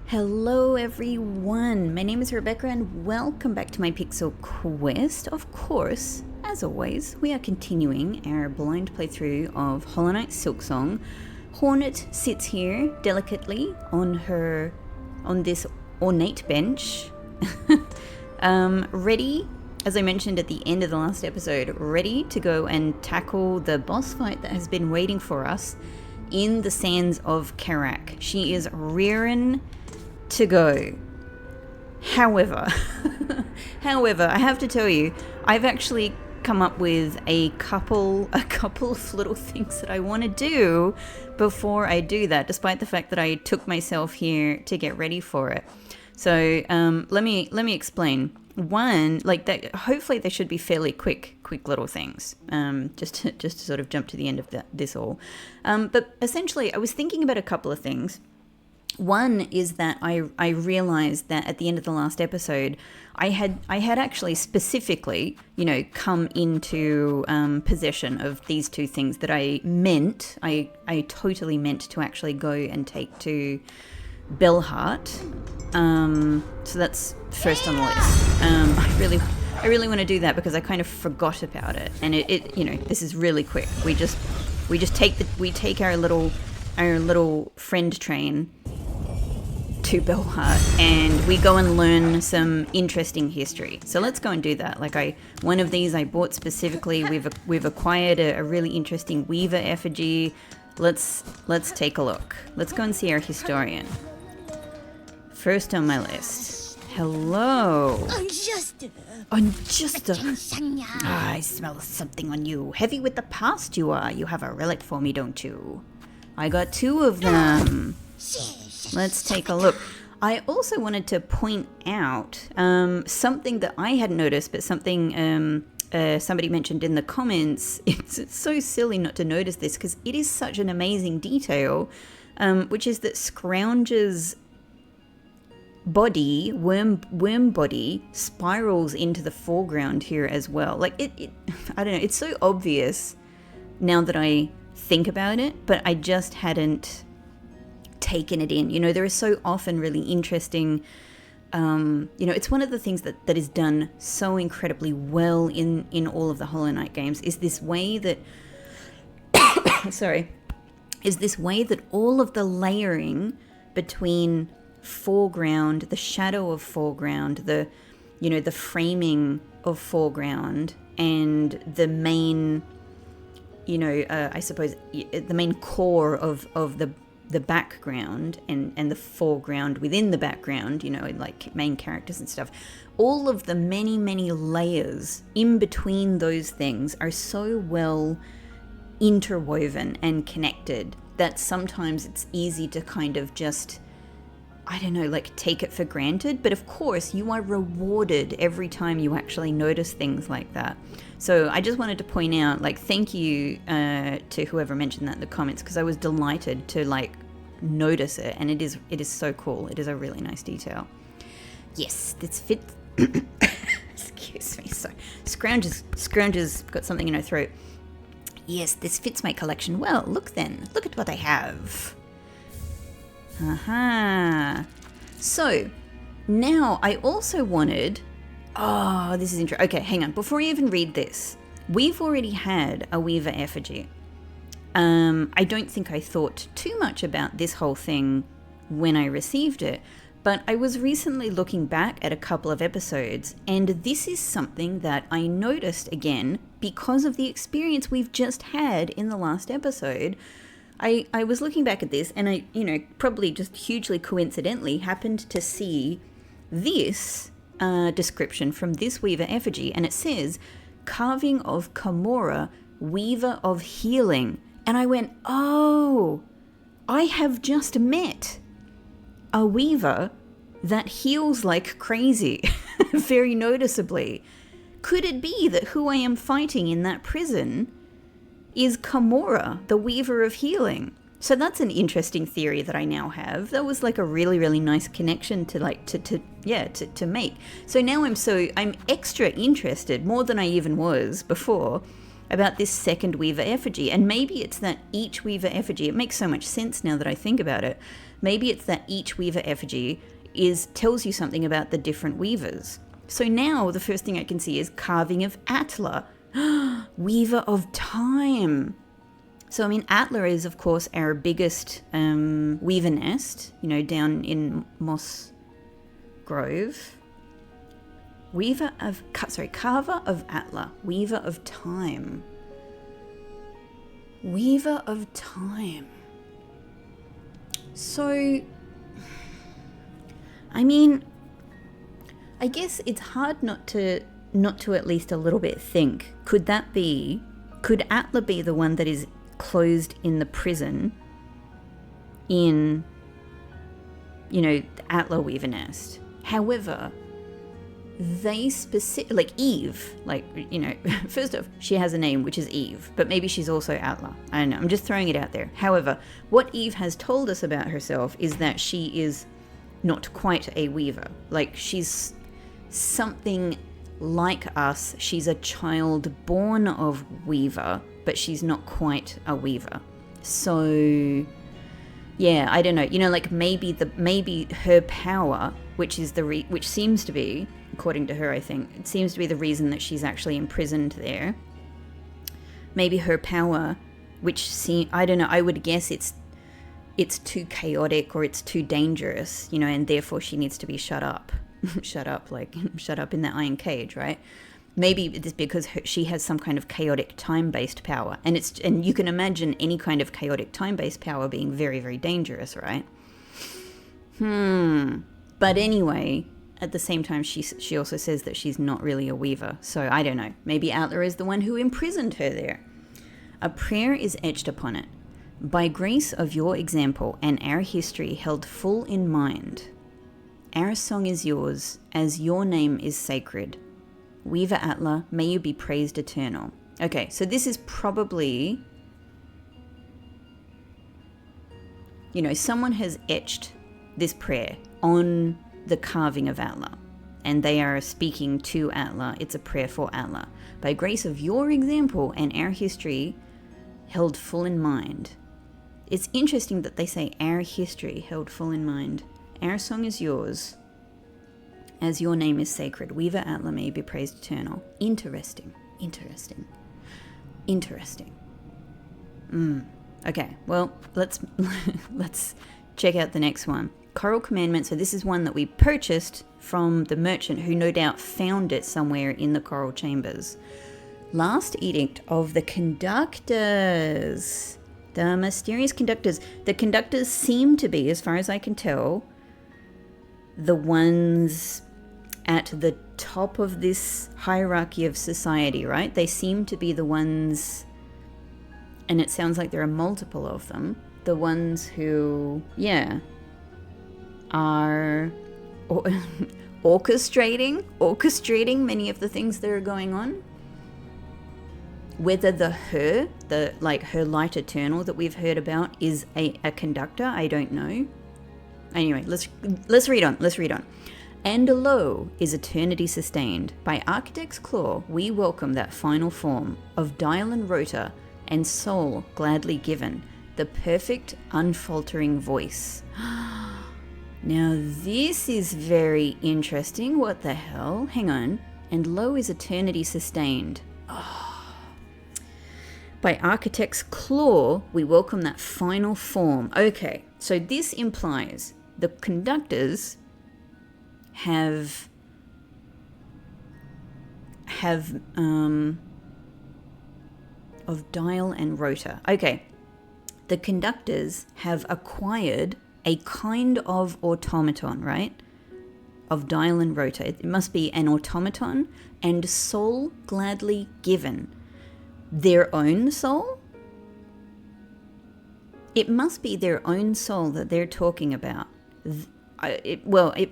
Hello everyone, my name is Rebecca and welcome back to my Pixel Quest. Of course, as always, we are continuing our blind playthrough of Hollow Knight Silksong. Hornet sits here delicately on this ornate bench, ready, as I mentioned at the end of the last episode, ready to go and tackle the boss fight that has been waiting for us in the sands of Karak. She is rearing to go. However, I have to tell you, I've actually come up with a couple of little things that I want to do before I do that, despite the fact that I took myself here to get ready for it. So let me explain. One, like that, hopefully they should be fairly quick little things. Just to sort of jump to the end of this all. But essentially, I was thinking about a couple of things. One is that I realized that at the end of the last episode, I had actually specifically, come into possession of these two things that I totally meant to actually go and take to Bellheart. So that's first on the list. I really want to do that because I kind of forgot about it, and it this is really quick. We take our little friend train to Bellheart and we go and learn some interesting history. So let's go and do that. One of these I bought specifically. We've acquired a really interesting Weaver effigy. Let's take a look. Let's go and see our historian. First on my list. Hello. Unjusta. I smell something on you. Heavy with the past you are. You have a relic for me, don't you? I got two of them. Let's take a look. I also wanted to point out something that I hadn't noticed, but something somebody mentioned in the comments. It's so silly not to notice this because it is such an amazing detail, which is that Scrounge's body, worm body, spirals into the foreground here as well. I don't know, it's so obvious now that I think about it, but I just hadn't taken it in. There is so often really interesting, it's one of the things that is done so incredibly well in all of the Hollow Knight games is this way that all of the layering between foreground, the shadow of foreground, the framing of foreground, and the main, I suppose the main core of the background and the foreground within the background, like main characters and stuff. All of the many layers in between those things are so well interwoven and connected that sometimes it's easy to kind of just, I don't know, take it for granted. But of course, you are rewarded every time you actually notice things like that. So I just wanted to point out, thank you to whoever mentioned that in the comments, because I was delighted to notice it, and it is so cool. It is a really nice detail. Yes, this fits. Excuse me. So Scrounge's got something in her throat. Yes, this fits my collection well. Look at what I have. Aha. So now I also wanted. Oh, this is interesting. Okay, hang on. Before I even read this, we've already had a Weaver effigy. I don't think I thought too much about this whole thing when I received it, but I was recently looking back at a couple of episodes, and this is something that I noticed again because of the experience we've just had in the last episode. I was looking back at this, and I, probably just hugely coincidentally happened to see this description from this Weaver effigy, and it says, "Carving of Kimura, Weaver of Healing." And I went, oh, I have just met a Weaver that heals like crazy, very noticeably. Could it be that who I am fighting in that prison is Kimura, the Weaver of Healing? So that's an interesting theory that I now have. That was a really, really nice connection to make. So now I'm extra interested, more than I even was before, about this second Weaver effigy. And maybe it's that each Weaver effigy, it makes so much sense now that I think about it, Maybe it's that each weaver effigy tells you something about the different weavers. So now the first thing I can see is carving of Atla, weaver of time. So, I mean, Atla is, of course, our biggest weaver nest, down in Moss Grove. Carver of Atla, weaver of time. Weaver of time. So, I mean, I guess it's hard not to at least a little bit think, could Atla be the one that is closed in the prison in, Atla Weaver Nest? However, they like Eve, first off, she has a name, which is Eve, but maybe she's also Atla. I don't know. I'm just throwing it out there. However, what Eve has told us about herself is that she is not quite a weaver. Like, she's something like us. She's a child born of weaver, but she's not quite a weaver. So, yeah, I don't know. Like maybe her power, which is which seems to be, according to her, I think, it seems to be the reason that she's actually imprisoned there. Maybe her power, I don't know, I would guess it's too chaotic or it's too dangerous, and therefore she needs to be shut up. shut up in that iron cage, right? Maybe it's because she has some kind of chaotic time-based power, and you can imagine any kind of chaotic time-based power being very, very dangerous, right? But anyway, at the same time, she also says that she's not really a weaver. So I don't know. Maybe Atla is the one who imprisoned her there. A prayer is etched upon it. By grace of your example and our history held full in mind, our song is yours, as your name is sacred. Weaver Atla, may you be praised eternal. Okay, so this is probably, someone has etched this prayer on the carving of Atla, and they are speaking to Atla. It's a prayer for Atla. By grace of your example and our history held full in mind. It's interesting that they say our history held full in mind. Our song is yours, as your name is sacred. Weaver Atla, may you be praised eternal. Interesting. Okay, well, let's check out the next one. Choral Commandment. So this is one that we purchased from the merchant, who no doubt found it somewhere in the choral chambers. Last edict of the conductors. The mysterious conductors. The conductors seem to be, as far as I can tell, the ones at the top of this hierarchy of society, right? They seem to be the ones, and it sounds like there are multiple of them, the ones who, are orchestrating many of the things that are going on. Whether her light eternal that we've heard about is a conductor, I don't know. Anyway, let's read on. And lo is eternity sustained. By architect's claw, we welcome that final form of dial and rotor and soul gladly given, the perfect unfaltering voice. Now this is very interesting. What the hell? Hang on. And lo is eternity sustained. By architect's claw, we welcome that final form. Okay, so this implies the conductors have of dial and rotor. Okay, the conductors have acquired a kind of automaton, right? Of dial and rotor. It must be an automaton and soul gladly given. Their own soul? It must be their own soul that they're talking about. It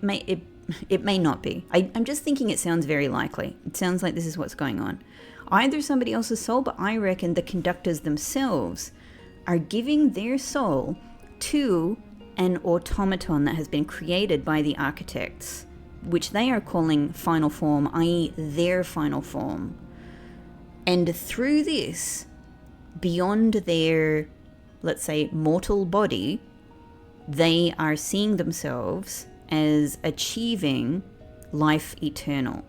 may not be. I'm just thinking it sounds very likely. It sounds like this is what's going on. Either somebody else's soul, but I reckon the conductors themselves are giving their soul to an automaton that has been created by the architects, which they are calling final form, i.e. their final form. And through this, beyond their, let's say, mortal body, they are seeing themselves as achieving life eternal.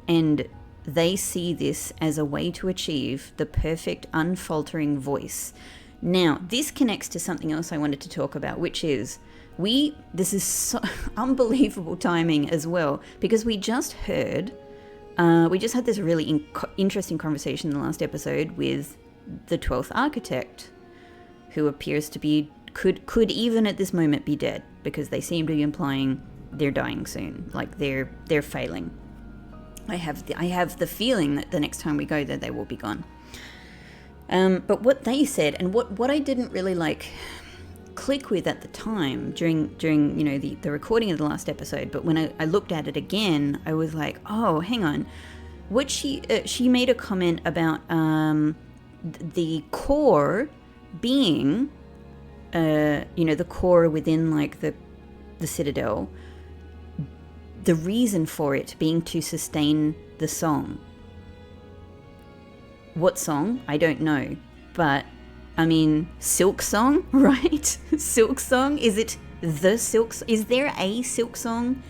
And they see this as a way to achieve the perfect, unfaltering voice. Now, this connects to something else I wanted to talk about, which is this is so unbelievable timing as well, because we just had this really interesting conversation in the last episode with the 12th architect, who appears to be, could even at this moment be dead, because they seem to be implying they're dying soon, like they're failing. I have the feeling that the next time we go there, they will be gone. But what they said, and what I didn't really click with at the time during the recording of the last episode, but when I looked at it again, I was like, oh, hang on. What she made a comment about the core being, the core within the citadel. The reason for it being to sustain the song. What song? I don't know. But, I mean, Silksong, right? Silksong? Is it the Silksong? Is there a Silksong?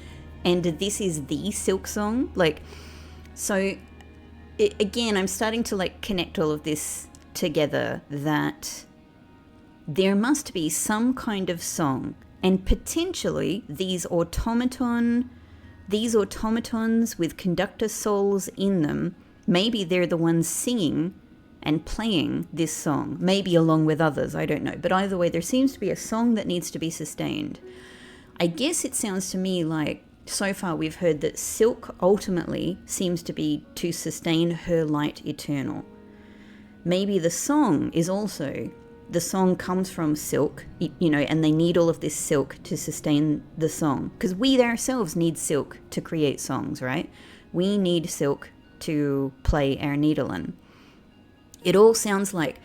And this is the Silksong? Again, I'm starting to connect all of this together, that there must be some kind of song. And potentially these automatons with conductor souls in them, maybe they're the ones singing and playing this song, maybe along with others, I don't know. But either way, there seems to be a song that needs to be sustained. I guess it sounds to me like, so far we've heard that Silk ultimately seems to be to sustain her light eternal. Maybe the song is also, the song comes from Silk, and they need all of this silk to sustain the song. Because we ourselves need silk to create songs, right? We need silk to play our needle in. It all sounds like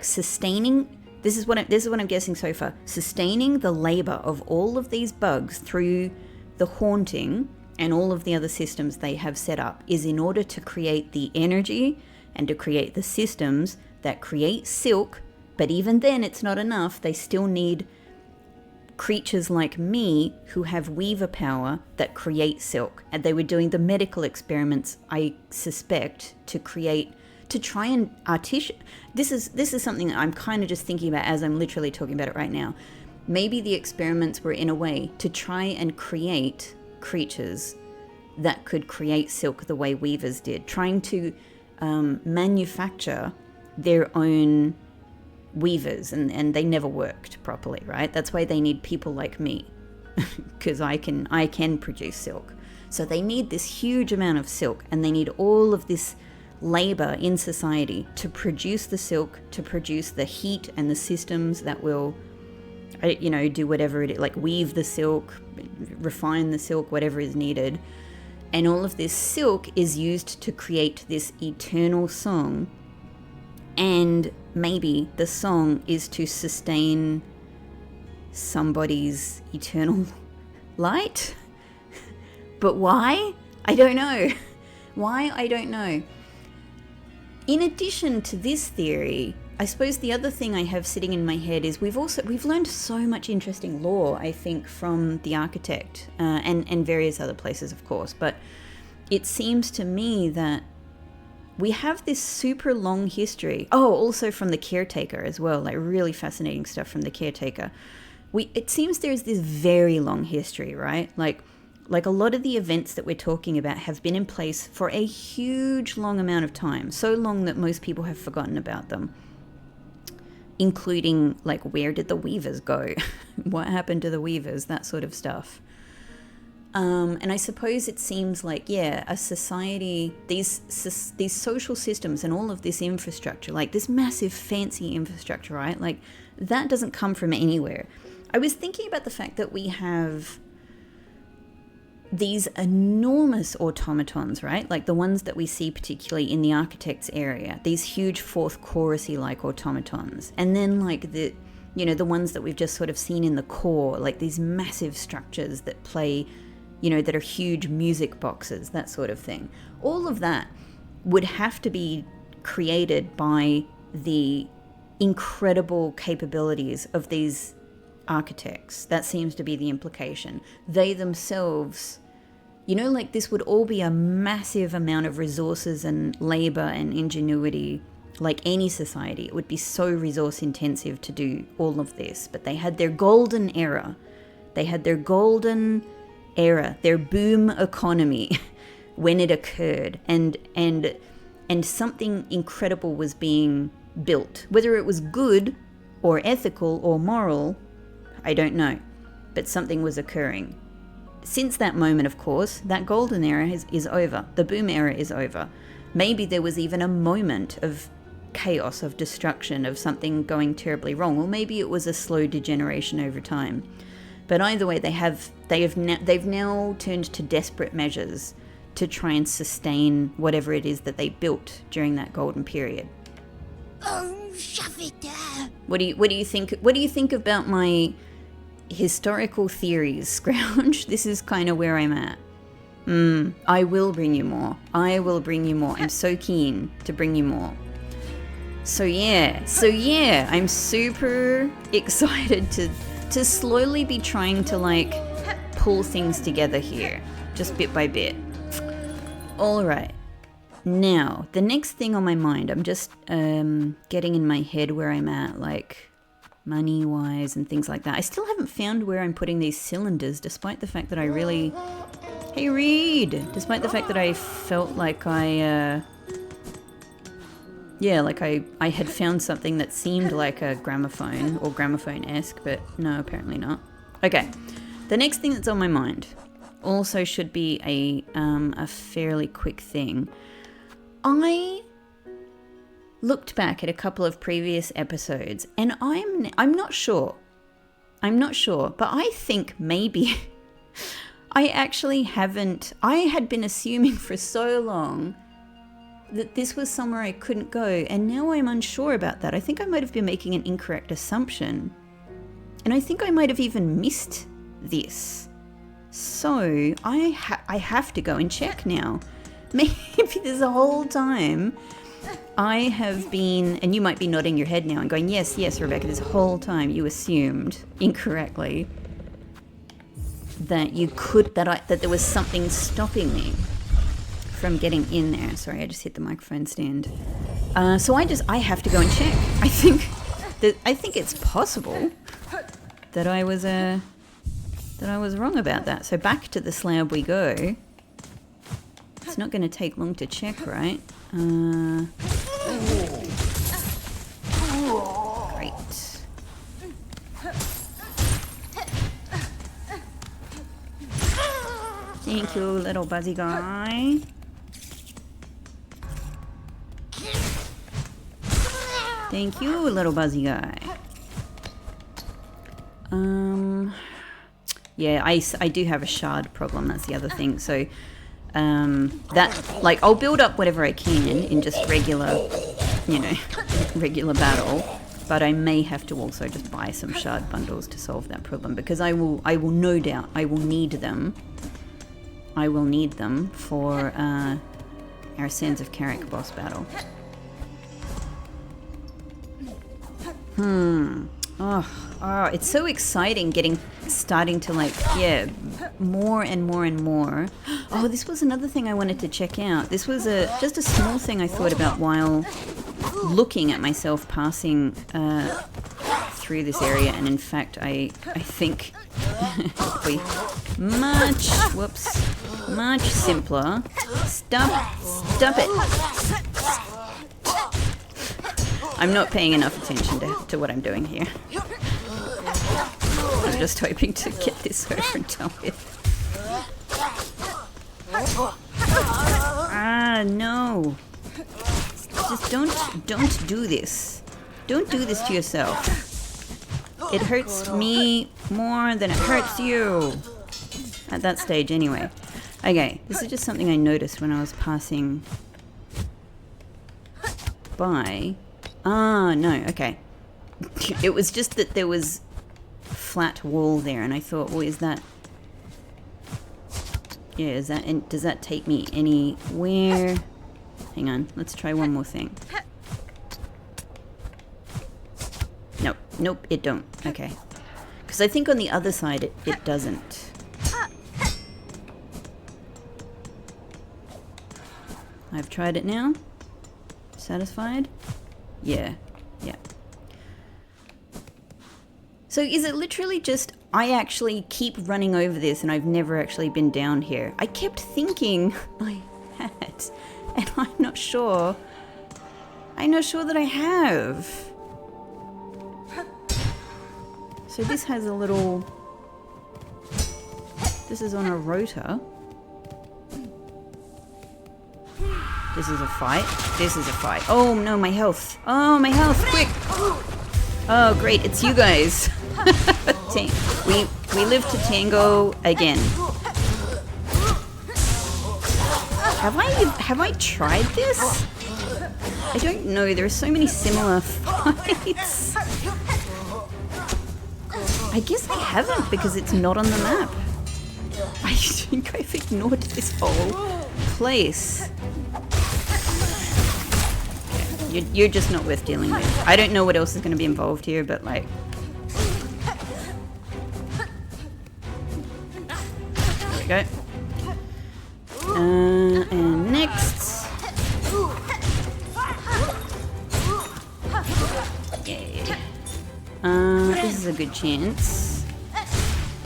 sustaining. This is what I'm guessing so far. Sustaining the labor of all of these bugs through the haunting and all of the other systems they have set up is in order to create the energy and to create the systems that create silk. But even then, it's not enough. They still need creatures like me who have weaver power that create silk. And they were doing the medical experiments, I suspect, to try and this is something that I'm kind of just thinking about as I'm literally talking about it right now. Maybe the experiments were in a way to try and create creatures that could create silk the way weavers did, trying to manufacture their own weavers, and they never worked properly, right? That's why they need people like me, because I can produce silk. So they need this huge amount of silk, and they need all of this labor in society to produce the silk, to produce the heat and the systems that will, do whatever it is, like weave the silk, refine the silk, whatever is needed. And all of this silk is used to create this eternal song. And maybe the song is to sustain somebody's eternal light. But why? I don't know. Why? I don't know. In addition to this theory, I suppose the other thing I have sitting in my head is we've learned so much interesting lore, I think, from the architect and various other places, of course. But it seems to me that we have this super long history. Oh, also from the caretaker as well, like really fascinating stuff from the caretaker. It seems there's this very long history, right? Like a lot of the events that we're talking about have been in place for a huge long amount of time, so long that most people have forgotten about them, including like, where did the weavers go? What happened to the weavers? That sort of stuff. And I suppose it seems like, yeah, a society, these social systems and all of this infrastructure, like this massive fancy infrastructure, right? Like that doesn't come from anywhere. I was thinking about the fact that we have these enormous automatons, right? Like the ones that we see particularly in the architect's area, these huge fourth chorusy like automatons. And then like the ones that we've just sort of seen in the core, like these massive structures that play, that are huge music boxes, that sort of thing. All of that would have to be created by the incredible capabilities of these architects. That seems to be the implication. They themselves, you know, like this would all be a massive amount of resources and labor and ingenuity. Like any society, it would be so resource intensive to do all of this. But they had their golden era. They had their golden era, their boom economy when it occurred. And something incredible was being built. Whether it was good or ethical or moral, I don't know. But something was occurring. Since that moment, of course, that golden era is over. The boom era is over. Maybe there was even a moment of chaos, of destruction, of something going terribly wrong, or maybe it was a slow degeneration over time. But either way, they've now turned to desperate measures to try and sustain whatever it is that they built during that golden period. Oh, shove it there. What do you think? What do you think about my historical theories, Scrouge? This is kind of where I'm at. I will bring you more. I'm so keen to bring you more. So yeah, I'm super excited to slowly be trying to like pull things together here, just bit by bit. All right. Now, the next thing on my mind, I'm just getting in my head where I'm at, like money-wise and things like that. I still haven't found where I'm putting these cylinders, despite the fact that I really... Hey, Reed! Despite the fact that I felt like I had found something that seemed like a gramophone or gramophone-esque, but no, apparently not. Okay, the next thing that's on my mind also should be a fairly quick thing. I looked back at a couple of previous episodes, and I'm not sure, but I think maybe I actually haven't. I had been assuming for so long that this was somewhere I couldn't go, and now I'm unsure about that. I think I might have been making an incorrect assumption, and I think I might have even missed this. So I have to go and check now. Maybe this whole time I have been, and you might be nodding your head now and going, yes, Rebecca, this whole time you assumed incorrectly that that there was something stopping me from getting in there. Sorry, I just hit the microphone stand. So I have to go and check. I think it's possible that I was wrong about that. So back to the slab we go. It's not going to take long to check, right? Great. Thank you, little buzzy guy. Thank you, little buzzy guy. Yeah, I do have a shard problem. That's the other thing. So, I'll build up whatever I can in just regular, regular battle. But I may have to also just buy some shard bundles to solve that problem, because I will no doubt, I will need them. I will need them for our Sands of Carrick boss battle. Oh, it's so exciting starting to more and more and more. Oh, this was another thing I wanted to check out. This was just a small thing I thought about while looking at myself passing through this area, and in fact I think much simpler. Stop it. I'm not paying enough attention to what I'm doing here. I'm just hoping to get this over and done with. No. Just don't do this. Don't do this to yourself. It hurts me more than it hurts you. At that stage, anyway. Okay, this is just something I noticed when I was passing by. No, okay. It was just that there was flat wall there, and I thought, well, is that... Yeah, is that... And does that take me anywhere? Hang on, let's try one more thing. Nope, it don't. Okay. Because Because I think on the other side it doesn't. I've tried it now. Satisfied? Yeah. Yeah. So is it literally just I actually keep running over this and I've never actually been down here? I kept thinking I had, and I'm not sure. I'm not sure that I have. So this has a little... This is on a rotor. This is a fight. This is a fight. Oh no, my health. Oh, my health, quick! Oh great, it's you guys. we live to tango again. Have I tried this? I don't know, there are so many similar fights. I guess I haven't because it's not on the map. I think I've ignored this whole place. You're just not worth dealing with. I don't know what else is going to be involved here, but like... There we go. And next... Yay. This is a good chance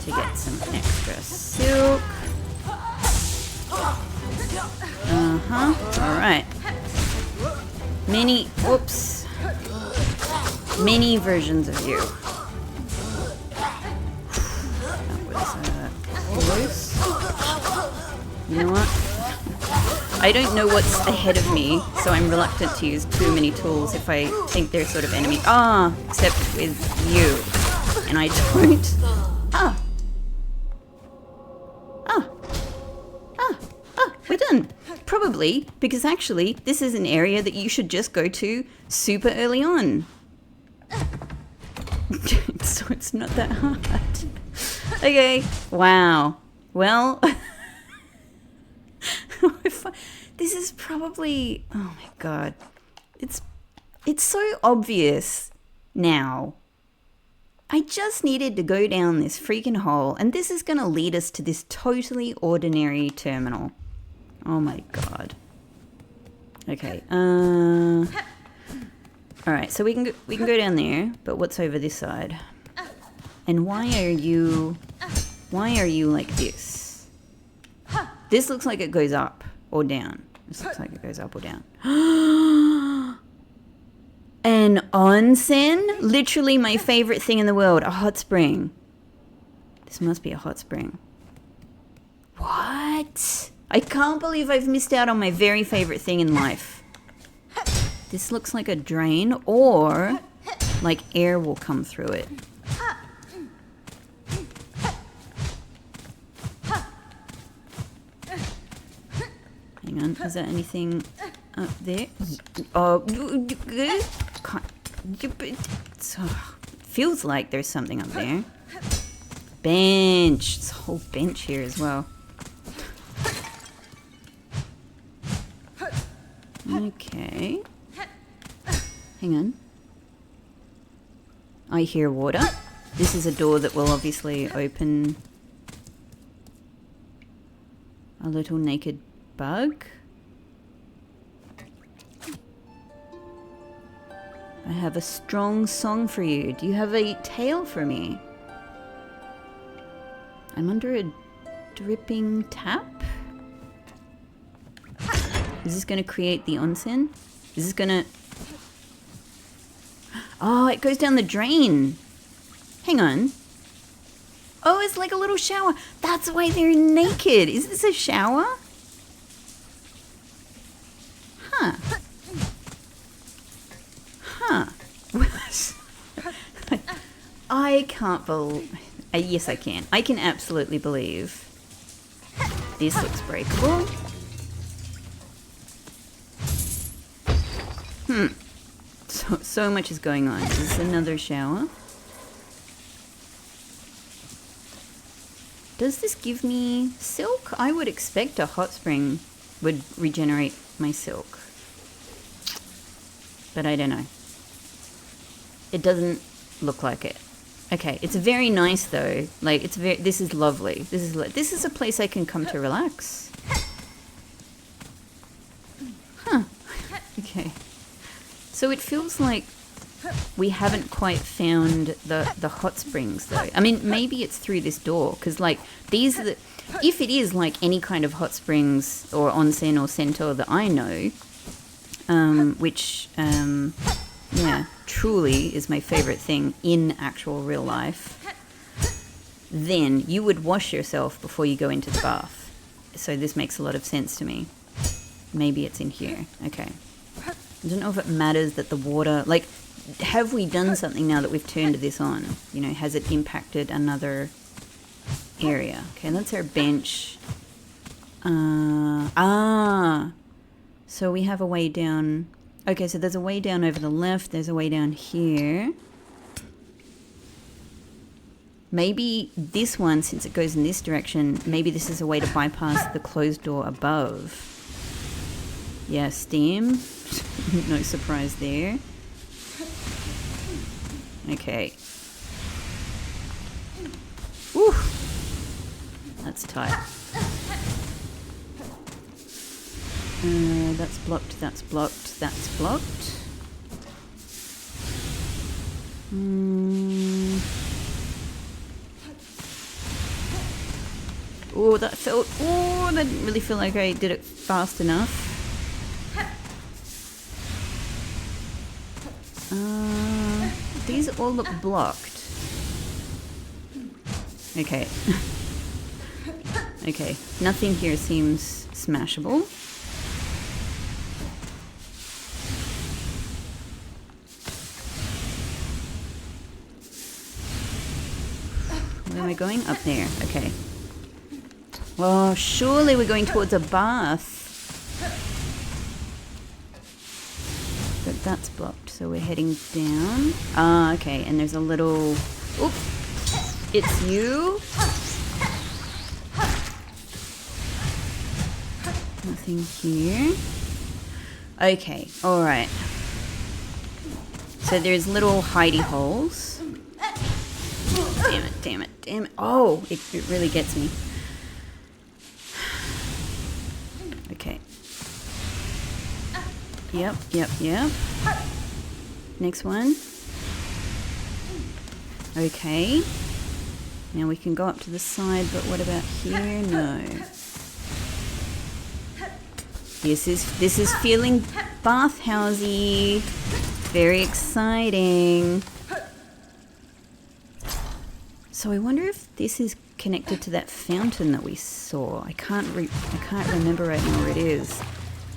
to get some extra silk. Alright. Many versions of you. That was close. You know what? I don't know what's ahead of me, so I'm reluctant to use too many tools if I think they're sort of enemy. Except with you. And I don't. We're done. Probably, because actually, this is an area that you should just go to super early on. So it's not that hard. Okay, wow. Well, this is probably, oh my god. It's so obvious now. I just needed to go down this freaking hole, and this is going to lead us to this totally ordinary terminal. Oh my god. Okay. Alright, so we can go down there, but what's over this side? And why are you like this? This looks like it goes up or down. This looks like it goes up or down. An onsen? Literally my favorite thing in the world. A hot spring. This must be a hot spring. What? I can't believe I've missed out on my very favorite thing in life. This looks like a drain, or like air will come through it. Hang on, is there anything up there? Oh, feels like there's something up there. Bench. There's a whole bench here as well. Okay. Hang on. I hear water. This is a door that will obviously open a little naked bug. I have a strong song for you. Do you have a tale for me? I'm under a dripping tap. Is this going to create the onsen? Is this going to... Oh, it goes down the drain. Hang on. Oh, it's like a little shower. That's why they're naked. Is this a shower? Huh. Huh. I can't believe... Yes, I can. I can absolutely believe. This looks breakable. So much is going on. Is this another shower? Does this give me silk? I would expect a hot spring would regenerate my silk. But I don't know. It doesn't look like it. Okay, it's very nice though. Like it's very. This is lovely. This is a place I can come to relax. Huh. Okay. So it feels like we haven't quite found the hot springs though. I mean, maybe it's through this door because like these are the. If it is like any kind of hot springs or onsen or centaur that I know, which yeah, truly is my favorite thing in actual real life, then you would wash yourself before you go into the bath. So this makes a lot of sense to me. Maybe it's in here. Okay. I don't know if it matters that the water, like, have we done something now that we've turned this on? You know, has it impacted another area? Okay, that's our bench. So we have a way down. Okay, so there's a way down over the left. There's a way down here. Maybe this one, since it goes in this direction, maybe this is a way to bypass the closed door above. Yeah, steam. No surprise there. Okay. Woo! That's tight. That's blocked, that's blocked, that's blocked. Oh, that felt... Oh, that didn't really feel like I did it fast enough. These all look blocked. Okay. Okay, nothing here seems smashable. Where am I going? Up there. Okay. Well, surely we're going towards a bath. But that's blocked, so we're heading down. Ah, okay, and there's a little... Oop! It's you? Nothing here. Okay, alright. So there's little hidey holes. Damn it, damn it, damn it. Oh, it really gets me. Okay. Yep, yep, yep. Next one. Okay. Now we can go up to the side, but what about here? No. This is feeling bathhousey. Very exciting. So I wonder if this is connected to that fountain that we saw. I can't remember right now where it is.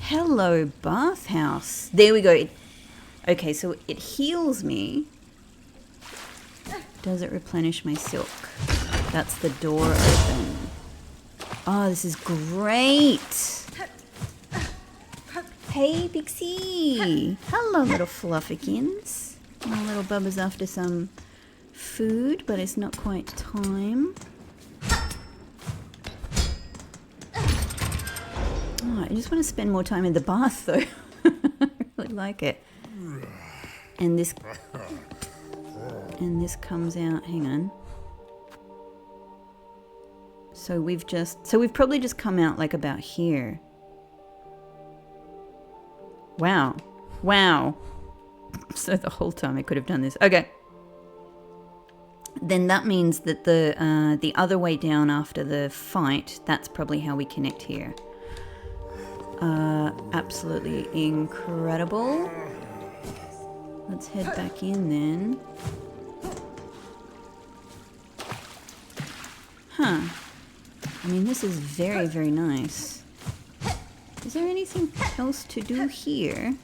Hello, bathhouse. There we go. Okay, so it heals me. Does it replenish my silk? That's the door open. Oh, this is great. Hey, Pixie. Hello, little fluffykins. My little bubba's after some food, but it's not quite time. Oh, I just want to spend more time in the bath, though. I really like it. And this comes out. Hang on. So we've probably just come out like about here. Wow. Wow. So the whole time I could have done this. Okay. Then that means that the other way down after the fight, that's probably how we connect here. Absolutely incredible. Let's head back in then. Huh. I mean, this is very, very nice. Is there anything else to do here?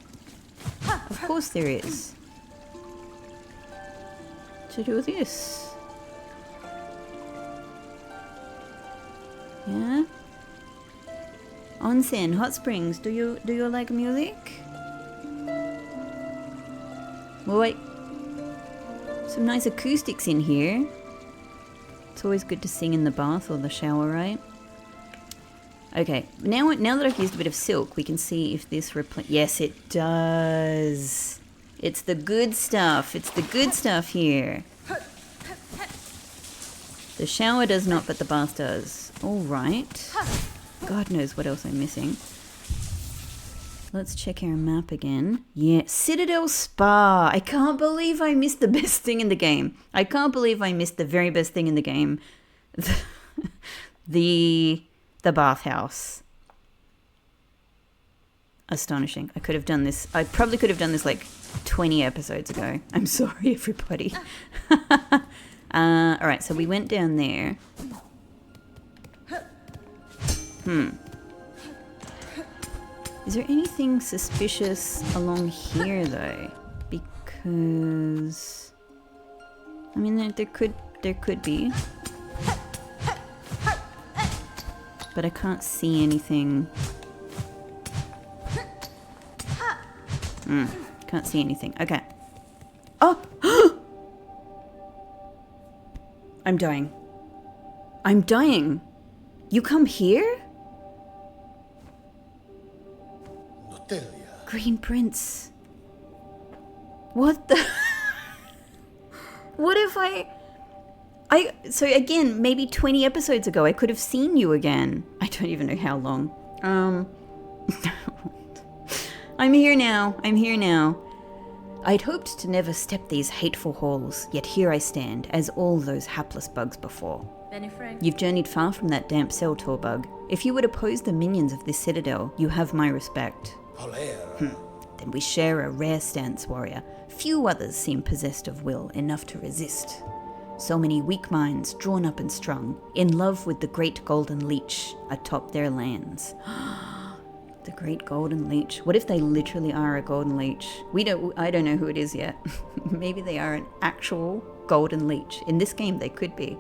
Of course there is. To do this. Yeah? Onsen, hot springs. Do you like music? Well, wait. Some nice acoustics in here. It's always good to sing in the bath or the shower, right? Okay, now that I've used a bit of silk, we can see if this yes, it does. It's the good stuff. It's the good stuff here. The shower does not, but the bath does. All right. God knows what else I'm missing. Let's check our map again. Yeah, Citadel Spa. I can't believe I missed the best thing in the game. I can't believe I missed the very best thing in the game. The bathhouse. Astonishing. I could have done this. I probably could have done this like 20 episodes ago. I'm sorry, everybody. All right, so we went down there. Is there anything suspicious along here, though? Because I mean, there could be, but I can't see anything. Can't see anything. Okay. Oh! I'm dying. I'm dying. You come here? Green Prince. What the? What if so again, maybe 20 episodes ago, I could have seen you again. I don't even know how long. I'm here now. I'd hoped to never step these hateful halls, yet here I stand, as all those hapless bugs before. You've journeyed far from that damp cell, Torbug. If you would oppose the minions of this citadel, you have my respect. Then we share a rare stance, warrior. Few others seem possessed of will enough to resist. So many weak minds, drawn up and strung, in love with the great golden leech atop their lands. The great golden leech. What if they literally are a golden leech? I don't know who it is yet. Maybe they are an actual golden leech. In this game, they could be.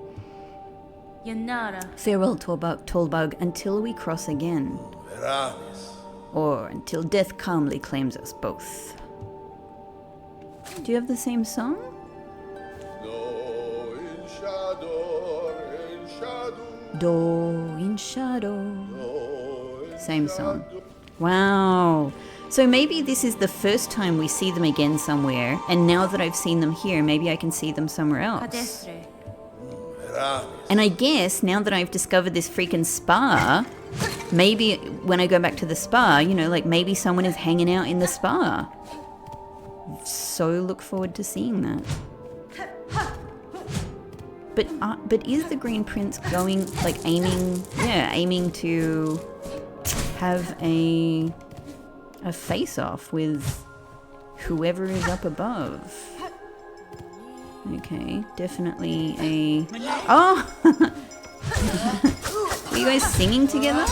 Farewell, Torbug, until we cross again. Or until death calmly claims us both. Do you have the same song? Do in shadow. Same song. Wow. So maybe this is the first time we see them again somewhere, and now that I've seen them here, maybe I can see them somewhere else. And I guess now that I've discovered this freaking spa, maybe when I go back to the spa, like maybe someone is hanging out in the spa. So look forward to seeing that. But is the Green Prince going, like, aiming to have a face-off with whoever is up above? Okay, definitely a... Oh! Are you guys singing together?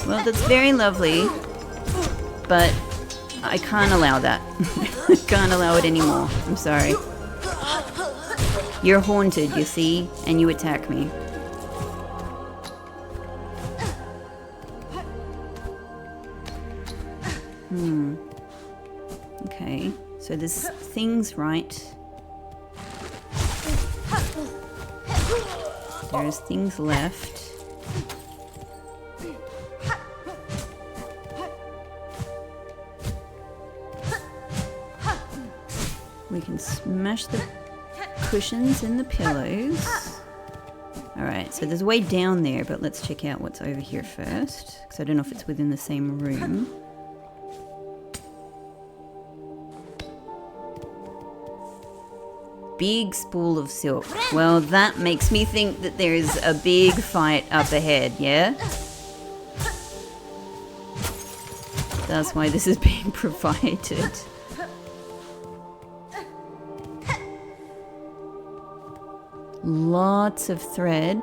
Well, that's very lovely, but I can't allow that. I can't allow it anymore. I'm sorry. You're haunted, you see, and you attack me. Okay, so there's things right. There's things left. We can smash the cushions and the pillows. Alright, so there's a way down there, but let's check out what's over here first, because I don't know if it's within the same room. Big spool of silk. Well, that makes me think that there's a big fight up ahead, yeah? That's why this is being provided. Lots of thread.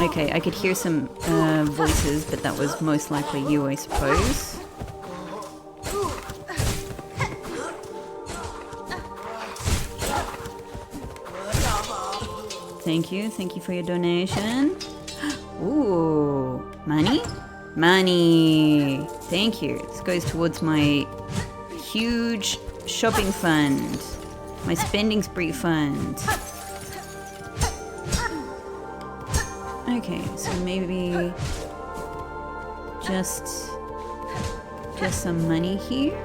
Okay, I could hear some voices, but that was most likely you, I suppose. Thank you for your donation. Ooh, money? Money! Thank you. This goes towards my huge shopping fund. My spending spree fund. Okay, so maybe just Just some money here.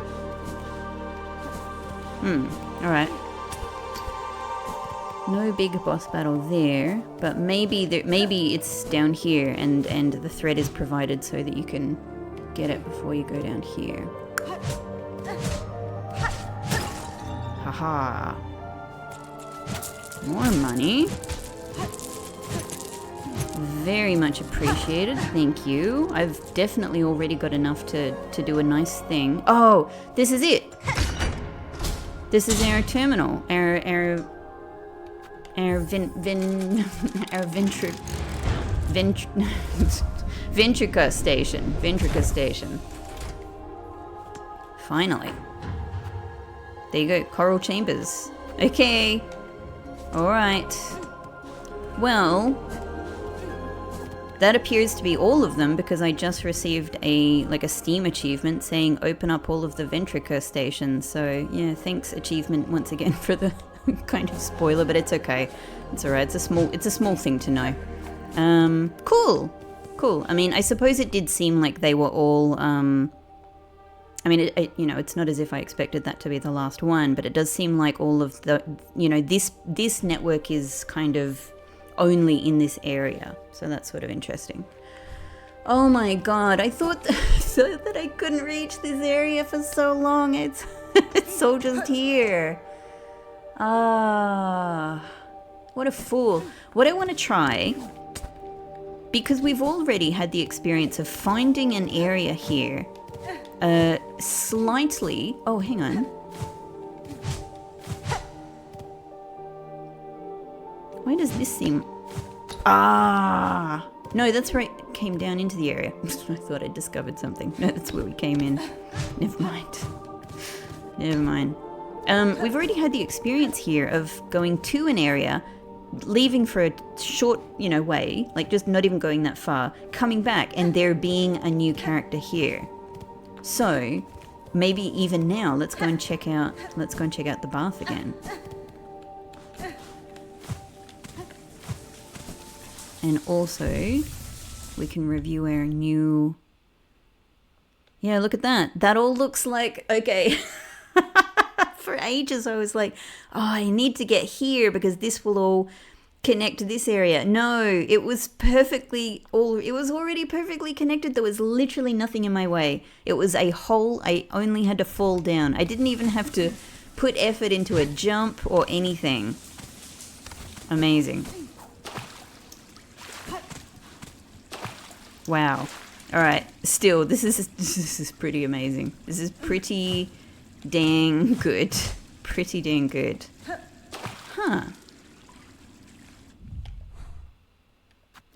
Alright. No big boss battle there, but maybe it's down here and the thread is provided so that you can get it before you go down here. Haha. More money. Very much appreciated, thank you. I've definitely already got enough to do a nice thing. Oh, this is it! This is our terminal. Our Ventrica station. Finally. There you go, coral chambers. Okay. Alright. Well, that appears to be all of them because I just received a Steam achievement saying open up all of the Ventrica stations. So yeah, thanks achievement once again for the kind of spoiler, but it's okay. It's alright. It's a small thing to know. Cool. I mean, I suppose it did seem like they were all. I mean, it's not as if I expected that to be the last one, but it does seem like all of the, this network is kind of only in this area. So that's sort of interesting. Oh my god, I thought that I couldn't reach this area for so long. It's all just here. What a fool. What I want to try, because we've already had the experience of finding an area here, slightly... Oh, hang on. Why does this seem... No, that's where it came down into the area. I thought I discovered something. No, that's where we came in. Never mind. We've already had the experience here of going to an area, leaving for a short, way, like just not even going that far, coming back, and there being a new character here. So, maybe even now, let's go and check out the bath again. And also, we can review our new... Yeah, look at that. That all looks like... Okay. For ages, I was like, oh, I need to get here because this will all connect to this area. No, it was already perfectly connected. There was literally nothing in my way. It was a hole. I only had to fall down. I didn't even have to put effort into a jump or anything. Amazing. Wow. All right. Still, this is pretty amazing. This is pretty dang good. Pretty dang good. Huh.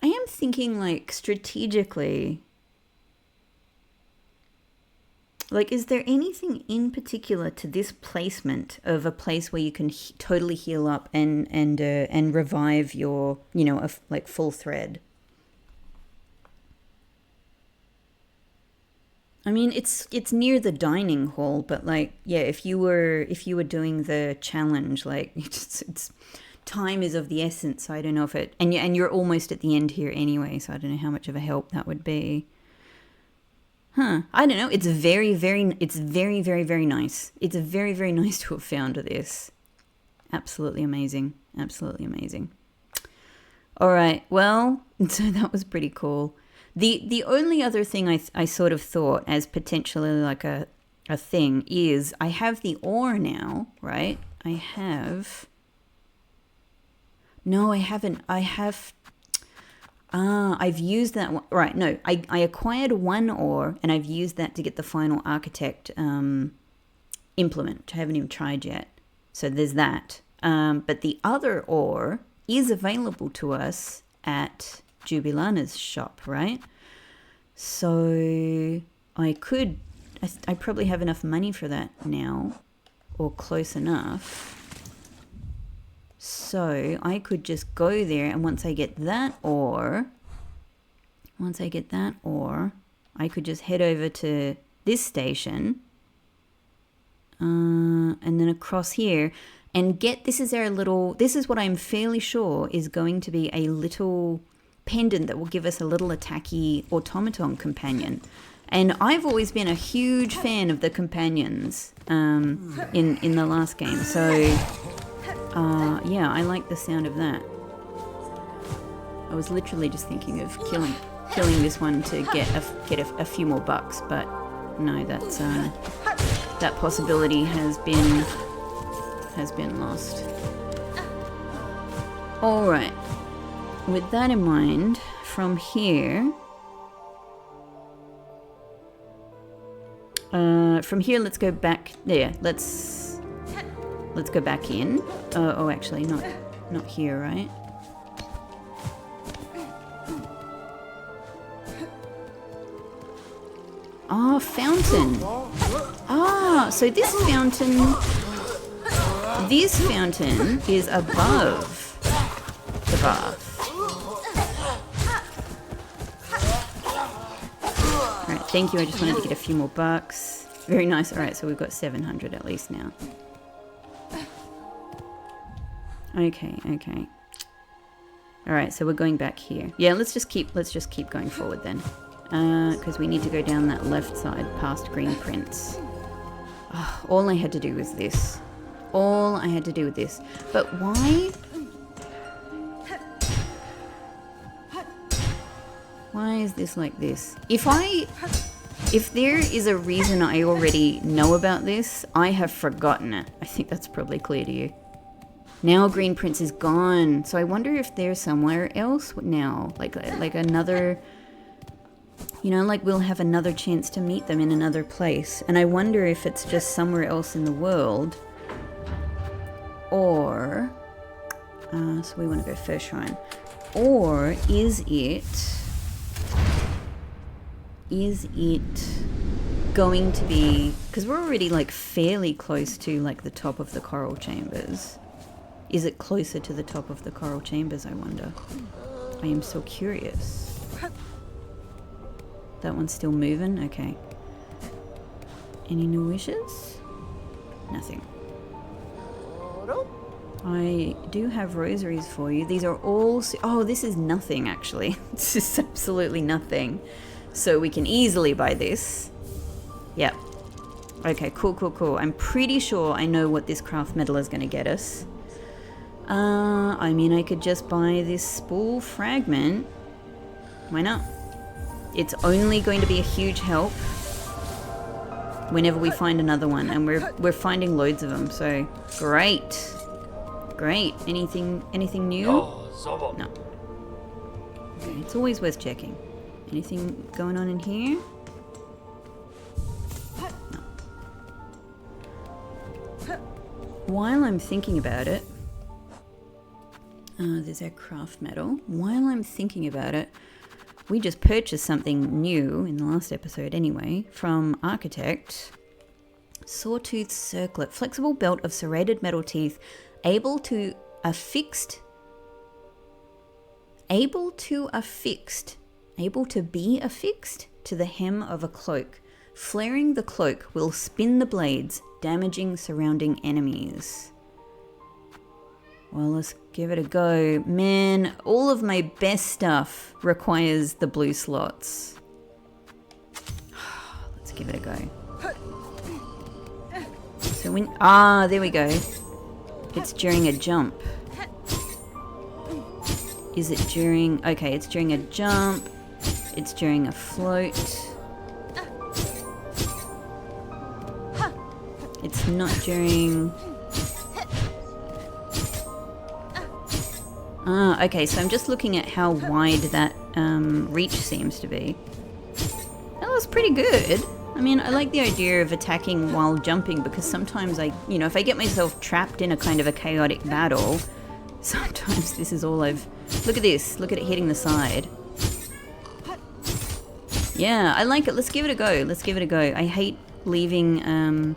I am thinking, strategically. Is there anything in particular to this placement of a place where you can totally heal up and revive your, full thread? I mean, it's near the dining hall, but if you were doing the challenge, it's time is of the essence. So I don't know if it, and you're almost at the end here anyway. So I don't know how much of a help that would be. Huh? I don't know. It's very, very nice. It's very, very nice to have found this. Absolutely amazing. Absolutely amazing. All right. Well, so that was pretty cool. The only other thing I sort of thought as potentially like a thing is I have the ore now, right? I've used that one. Right, no, I acquired one ore and I've used that to get the final architect implement, which I haven't even tried yet. So there's that. But the other ore is available to us at Jubilana's shop, right? So I probably have enough money for that now, or close enough. So I could just go there, and once I get that ore, I could just head over to this station, and then across here, and this is what I'm fairly sure is going to be a little pendant that will give us a little attacky automaton companion. And I've always been a huge fan of the companions in the last game. So, yeah, I like the sound of that. I was literally just thinking of killing this one to get a few more bucks, but no, that's that possibility has been lost. All right. With that in mind, from here. From here, let's go back there. Let's go back in. Oh, actually, not here, right? Oh, fountain. Ah, so this fountain is above the bath. Alright, thank you. I just wanted to get a few more bucks. Very nice. Alright, so we've got 700 at least now. Okay. Alright, so we're going back here. Yeah, let's just keep going forward then. Because we need to go down that left side past Green Prince. Oh, all I had to do was this. All I had to do with this. But why? Why is this like this? If there is a reason I already know about this, I have forgotten it. I think that's probably clear to you. Now Green Prince is gone. So I wonder if there's somewhere else now. Like another... You know, like we'll have another chance to meet them in another place. And I wonder if it's just somewhere else in the world. Or... so we want to go first shrine. Or is it going to be... Because we're already like fairly close to like the top of the coral chambers. Is it closer to the top of the coral chambers, I wonder? I am so curious. That one's still moving? Okay. Any new wishes? Nothing. I do have rosaries for you. These are all... Oh, this is nothing, actually. This is absolutely nothing. So we can easily buy this. Yep. Okay, cool. I'm pretty sure I know what this craft medal is going to get us. I mean, I could just buy this spool fragment. Why not? It's only going to be a huge help whenever we find another one, and we're finding loads of them. So great. Anything new? No. Okay, it's always worth checking. Anything going on in here? No. While I'm thinking about it, there's our craft medal. While I'm thinking about it. We just purchased something new in the last episode anyway, from Architect. Sawtooth Circlet. Flexible belt of serrated metal teeth, able to be affixed to the hem of a cloak. Flaring the cloak will spin the blades, damaging surrounding enemies. Well, let's give it a go. Man, all of my best stuff requires the blue slots. Let's give it a go. So when... Ah, there we go. It's during a jump. Is it during... Okay, it's during a jump. It's during a float. It's not during... Ah, okay, so I'm just looking at how wide that reach seems to be. That was pretty good. I mean, I like the idea of attacking while jumping because sometimes if I get myself trapped in a kind of a chaotic battle, sometimes this is all I've... Look at this. Look at it hitting the side. Yeah, I like it. Let's give it a go. I hate leaving...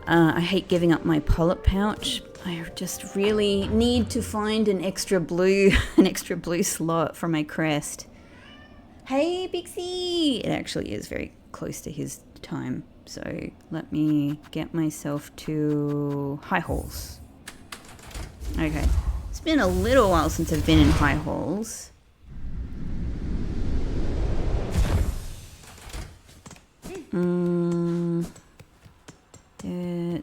I hate giving up my polyp pouch. I just really need to find an extra blue slot for my crest. Hey, Bixie! It actually is very close to his time. So let me get myself to High Halls. Okay. It's been a little while since I've been in High Halls.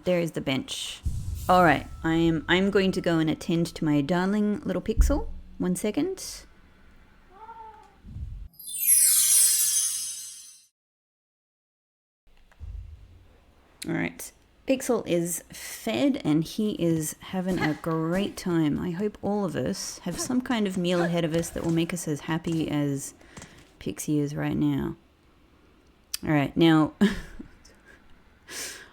There is the bench. All right, I'm going to go and attend to my darling little Pixel. 1 second. All right. Pixel is fed and he is having a great time. I hope all of us have some kind of meal ahead of us that will make us as happy as Pixie is right now. All right, now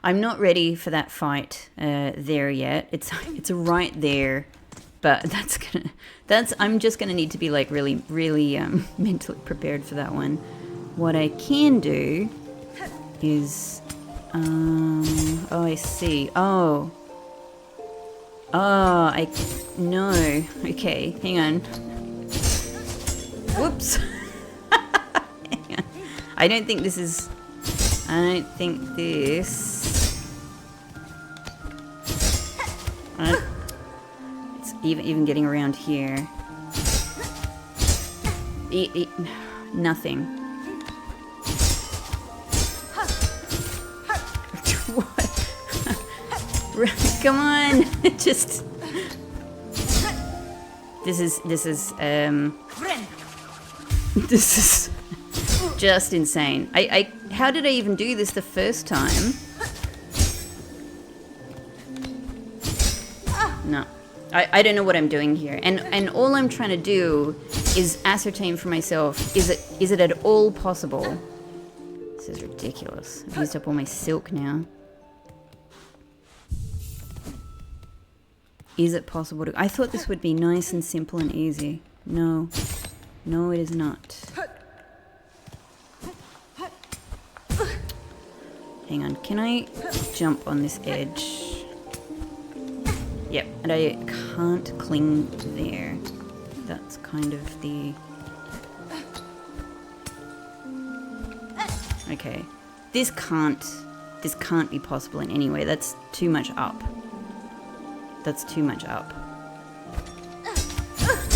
I'm not ready for that fight there yet. It's right there, but I'm just gonna need to be like really mentally prepared for that one. What I can do is oh, I see. No. Okay, hang on. Whoops. Hang on. I don't think this. It's even getting around here. Nothing. Come on. Just this is just insane. How did I even do this the first time? No. I don't know what I'm doing here. And all I'm trying to do is ascertain for myself, is it at all possible? This is ridiculous. I've used up all my silk now. Is it possible to... I thought this would be nice and simple and easy. No. No, it is not. Hang on. Can I jump on this edge? Yep. And I can't cling there. That's kind of the... Okay. This can't be possible in any way. That's too much up. That's too much up.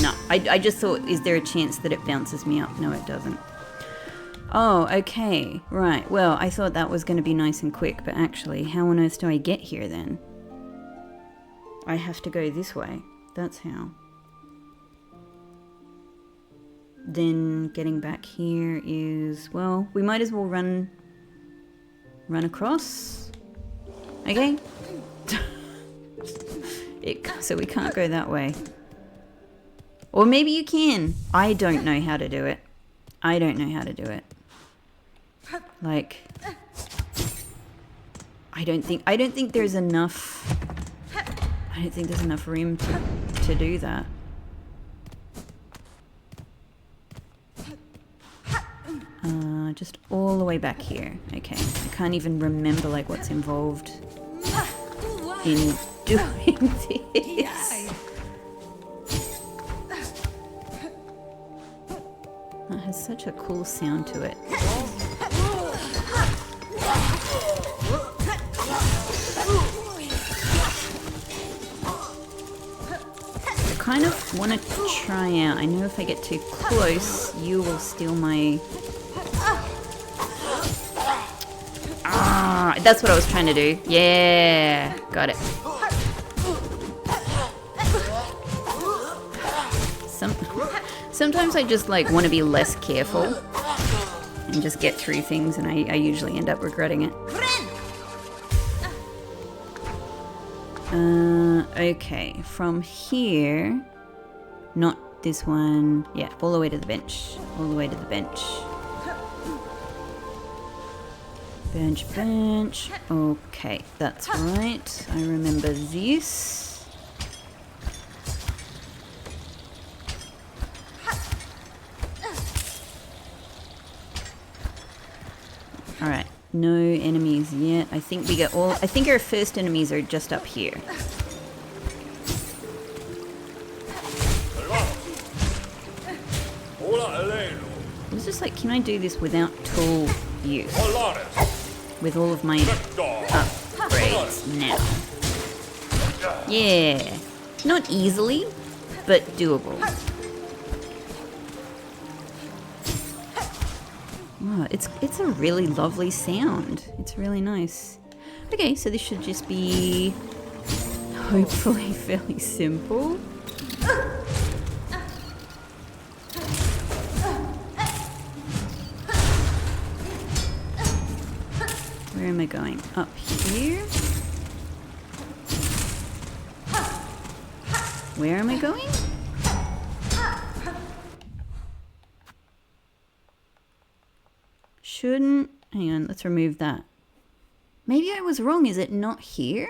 No, I just thought, is there a chance that it bounces me up? No, it doesn't. Oh, okay. Right. Well, I thought that was going to be nice and quick, but actually, how on earth do I get here then? I have to go this way. That's how. Then getting back here is, well, we might as well run across. Okay? So we can't go that way. Or maybe you can. I don't know how to do it. I don't know how to do it. Like, I don't think there's enough. I don't think there's enough room to do that. Just all the way back here. Okay. I can't even remember like what's involved in doing this. That has such a cool sound to it. I kind of want to try out. I know if I get too close, you will steal my... Ah, that's what I was trying to do. Yeah, got it. Sometimes I just like want to be less careful and just get through things, and I usually end up regretting it. Okay, from here, not this one. Yeah, all the way to the bench. All the way to the bench. Bench. Okay, that's right. I remember this. Alright, no enemies yet. I think we get all... I think our first enemies are just up here. It's just like, can I do this without tool use? With all of my upgrades now. Yeah. Not easily, but doable. Oh, it's a really lovely sound. It's really nice. Okay, so this should just be hopefully fairly simple. Where am I going? Up here? Where am I going? Shouldn't... Hang on, let's remove that. Maybe I was wrong. Is it not here?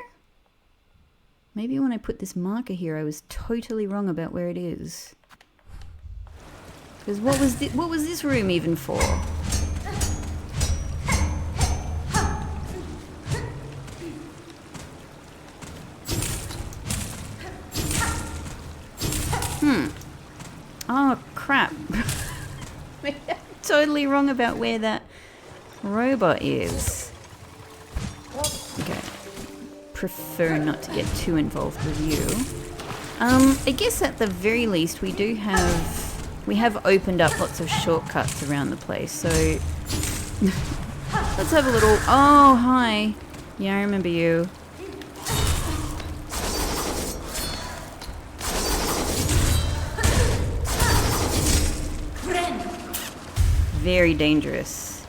Maybe when I put this marker here, I was totally wrong about where it is. Because what was this room even for? Oh, crap. I'm totally wrong about where that robot is. Okay. Prefer not to get too involved with you. I guess at the very least we have opened up lots of shortcuts around the place, so let's have a little... Oh, hi. Yeah, I remember you. Very dangerous.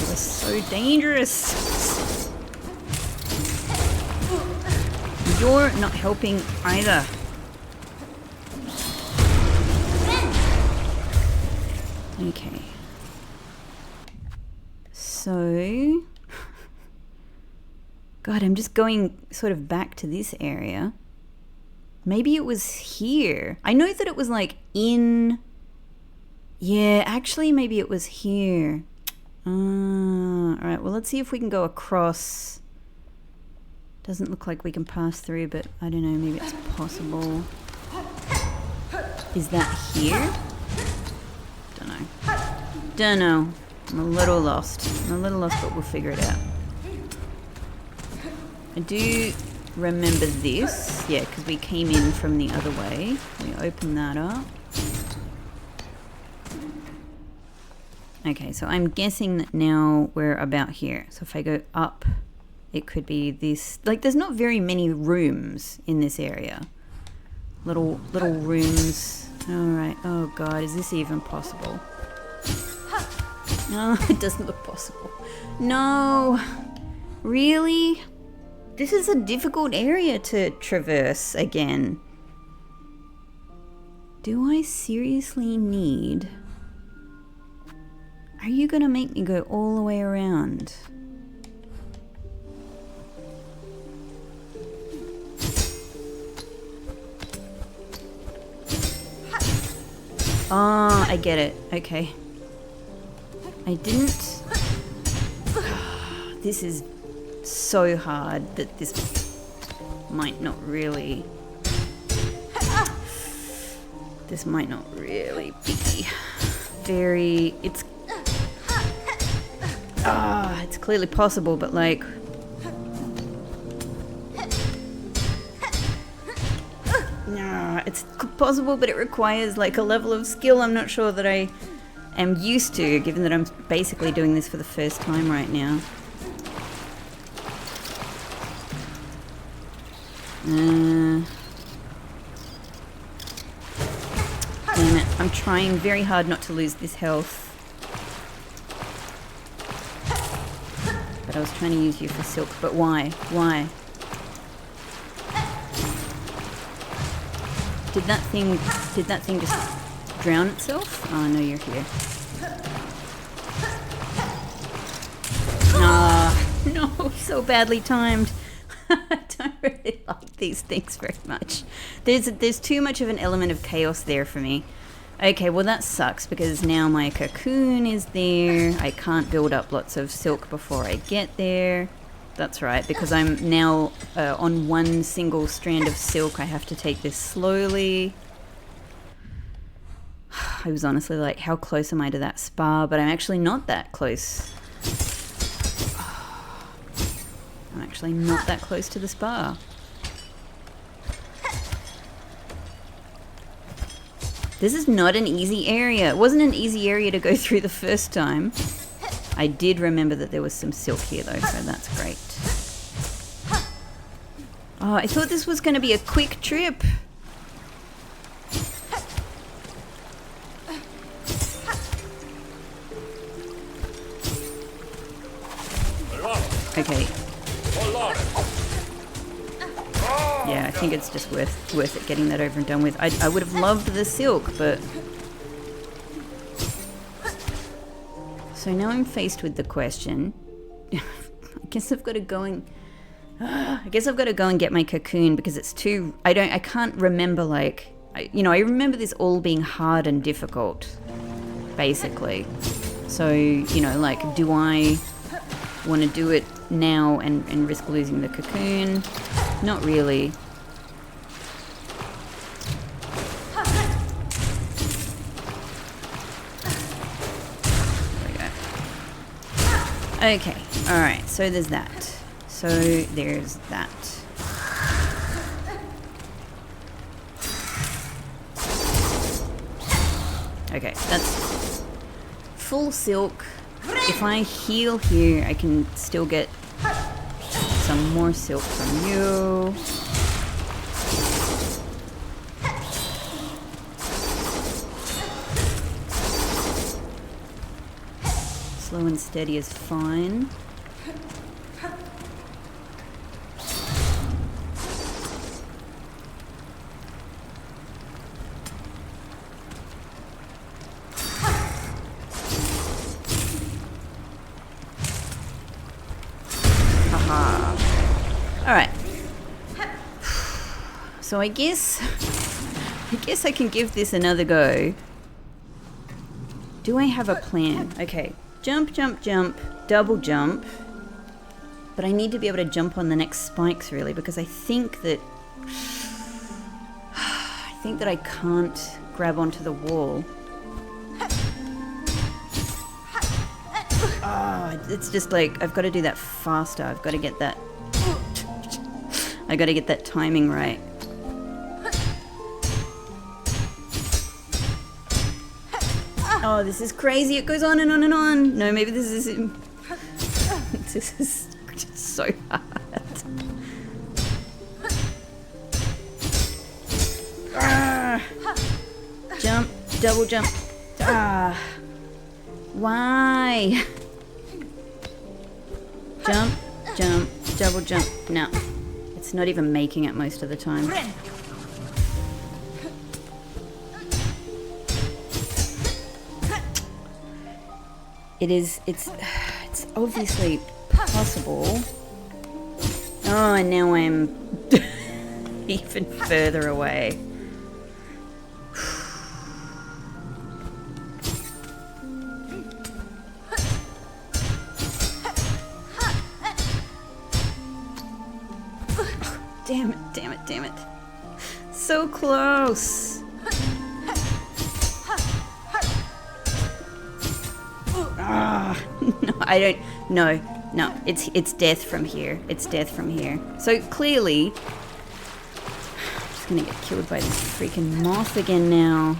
You are so dangerous. You're not helping either. Okay. So... God, I'm just going sort of back to this area. Maybe it was here. I know that it was like in... Yeah, actually maybe it was here. Alright, well let's see if we can go across. Doesn't look like we can pass through, but I don't know, maybe it's possible. Is that here? Don't know. I'm a little lost, but we'll figure it out. I do remember this, yeah, because we came in from the other way. We open that up. Okay, so I'm guessing that now we're about here. So if I go up, it could be this. Like, there's not very many rooms in this area. Little rooms. All right. Oh God, is this even possible? No, it doesn't look possible. No, really? This is a difficult area to traverse again. Do I seriously need... Are you gonna make me go all the way around? Oh, I get it. Okay. I didn't... This is so hard that this might not really... This might not really be very... It's clearly possible, but like... No, it's possible, but it requires like a level of skill I'm not sure that I am used to, given that I'm basically doing this for the first time right now. Damn it, I'm trying very hard not to lose this health. But I was trying to use you for silk, but why? Why? Did that thing just drown itself? Oh no, you're here. No, so badly timed. I don't really like these things very much. There's too much of an element of chaos there for me. Okay, well that sucks because now my cocoon is there. I can't build up lots of silk before I get there. That's right, because I'm now on one single strand of silk. I have to take this slowly. I was honestly like, how close am I to that spa? But I'm actually not that close. I'm actually not that close to the spa. This is not an easy area. It wasn't an easy area to go through the first time. I did remember that there was some silk here though, so that's great. Oh, I thought this was going to be a quick trip. Okay. Yeah, I think it's just worth it getting that over and done with. I would have loved the silk, but... So now I'm faced with the question. I guess I've got to go and... I guess I've got to go and get my cocoon because it's too... I can't remember, like... I remember this all being hard and difficult, basically. So, like, do I want to do it now and risk losing the cocoon? Not really. There we go. Okay, alright, so there's that. So there's that. Okay, that's full silk. If I heal here, I can still get some more silk from you. Slow and steady is fine. Alright. So I guess I can give this another go. Do I have a plan? Okay. Jump, jump, jump, double jump. But I need to be able to jump on the next spikes really because I think that I can't grab onto the wall. It's just like I've got to do that faster. I've got to get that timing right. Oh, this is crazy. It goes on and on and on. No, maybe this is this is just so hard. Jump, double jump. Why? Jump, jump, double jump. No. It's not even making it most of the time. It's obviously possible. Oh, and now I'm even further away. Damn it, damn it, damn it. So close. No, I don't, no, it's death from here. It's death from here. So clearly, I'm just gonna get killed by this freaking moth again now.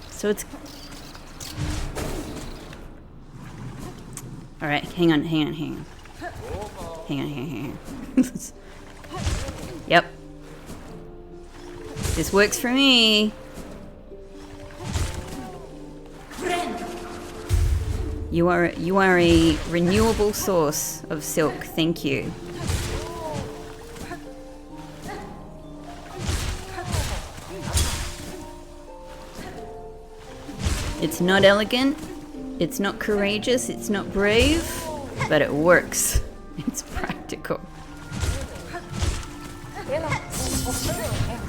So it's... Alright, hang on. Hang on. Yep. This works for me. You are a renewable source of silk. Thank you. It's not elegant. It's not courageous. It's not brave. But it works. It's practical.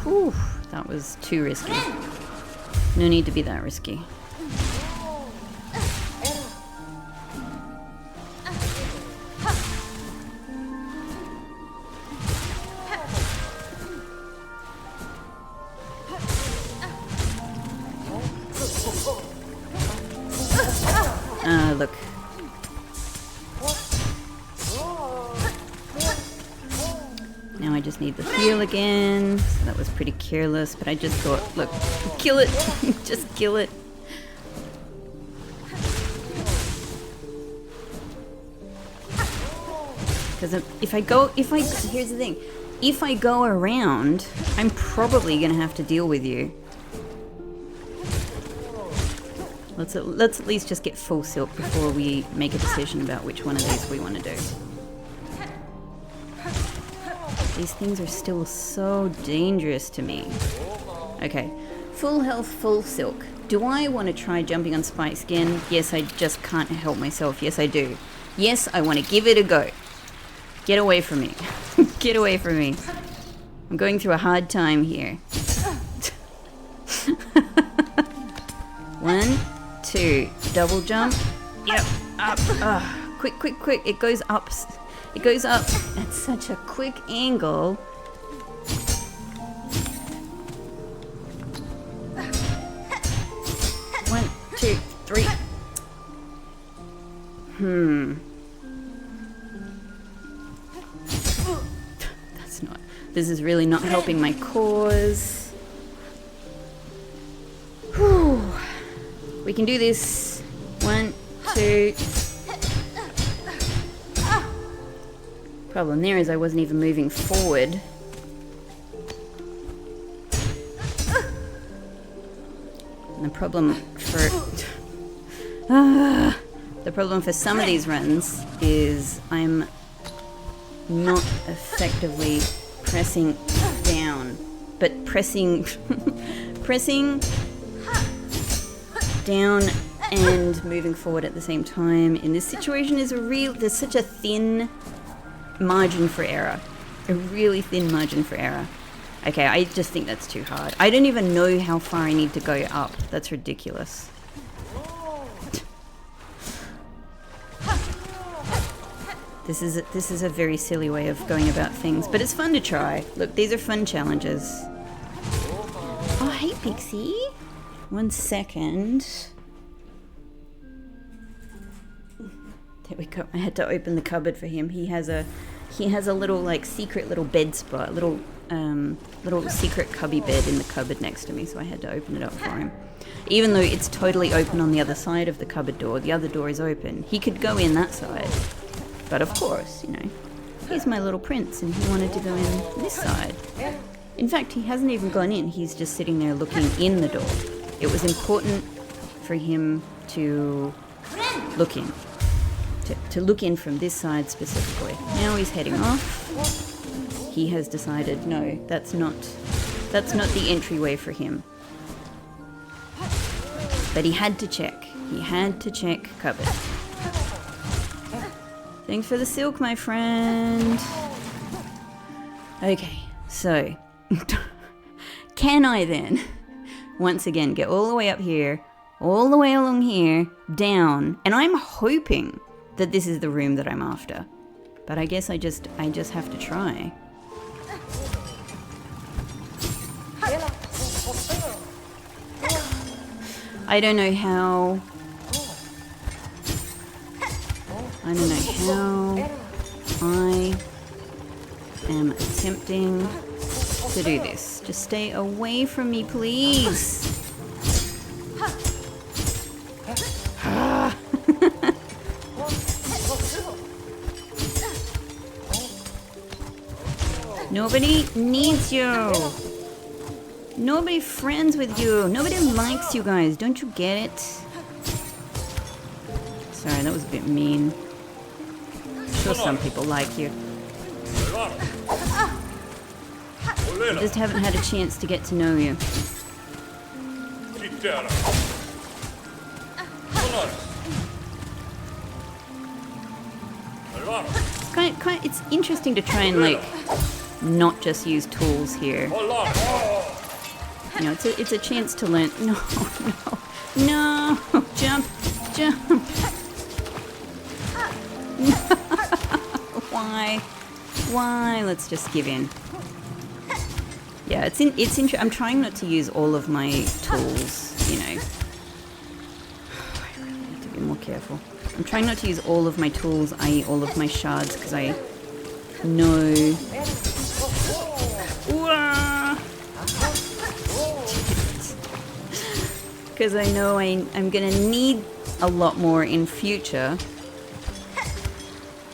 Whew, that was too risky. No need to be that risky. Look. Now I just need the heal again. pretty careless, but I just thought, look, kill it. Just kill it. Because here's the thing. If I go around, I'm probably going to have to deal with you. Let's at least just get full silk before we make a decision about which one of these we want to do. These things are still so dangerous to me. Okay, full health, full silk. Do I want to try jumping on Spike's skin? Yes, I just can't help myself. Yes, I do. Yes, I want to give it a go. Get away from me. Get away from me. I'm going through a hard time here. 1, 2, double jump. Yep, up. Quick, quick, quick. It goes up. It goes up at such a quick angle. 1, 2, 3. This is really not helping my cause. Whew. We can do this. 1, 2. Problem there is I wasn't even moving forward. And the problem for some of these runs is I'm not effectively pressing down, but pressing down and moving forward at the same time in this situation is there's such a thin margin for error, a really thin margin for error. Okay, I just think that's too hard. I don't even know how far I need to go up. That's ridiculous. This is a very silly way of going about things, but it's fun to try. Look, these are fun challenges. Oh, hey, Pixie. 1 second. There we go. I had to open the cupboard for him. He has a little like secret little bed spot, little secret cubby bed in the cupboard next to me, so I had to open it up for him. Even though it's totally open on the other side of the cupboard door, the other door is open. He could go in that side. But of course, you know, he's my little prince and he wanted to go in this side. In fact, he hasn't even gone in. He's just sitting there looking in the door. It was important for him to look in. To look in from this side specifically. Now he's heading off. He has decided, no, that's not the entryway for him. But he had to check. He had to check cupboard. Thanks for the silk, my friend. Okay, so can I then once again get all the way up here, all the way along here, down, and I'm hoping that this is the room that I'm after. But I guess I just have to try. I don't know how I am attempting to do this. Just stay away from me, please. Nobody needs you. Nobody friends with you. Nobody likes you guys. Don't you get it? Sorry, that was a bit mean. I'm sure some people like you. I just haven't had a chance to get to know you. It's interesting to try and like not just use tools here. You know, it's a chance to learn. No, jump. No. Why? Let's just give in. Yeah, it's interesting. I'm trying not to use all of my tools, you know. I really need to be more careful. I'm trying not to use all of my tools, i.e. all of my shards, because I know... because I know I'm gonna need a lot more in future.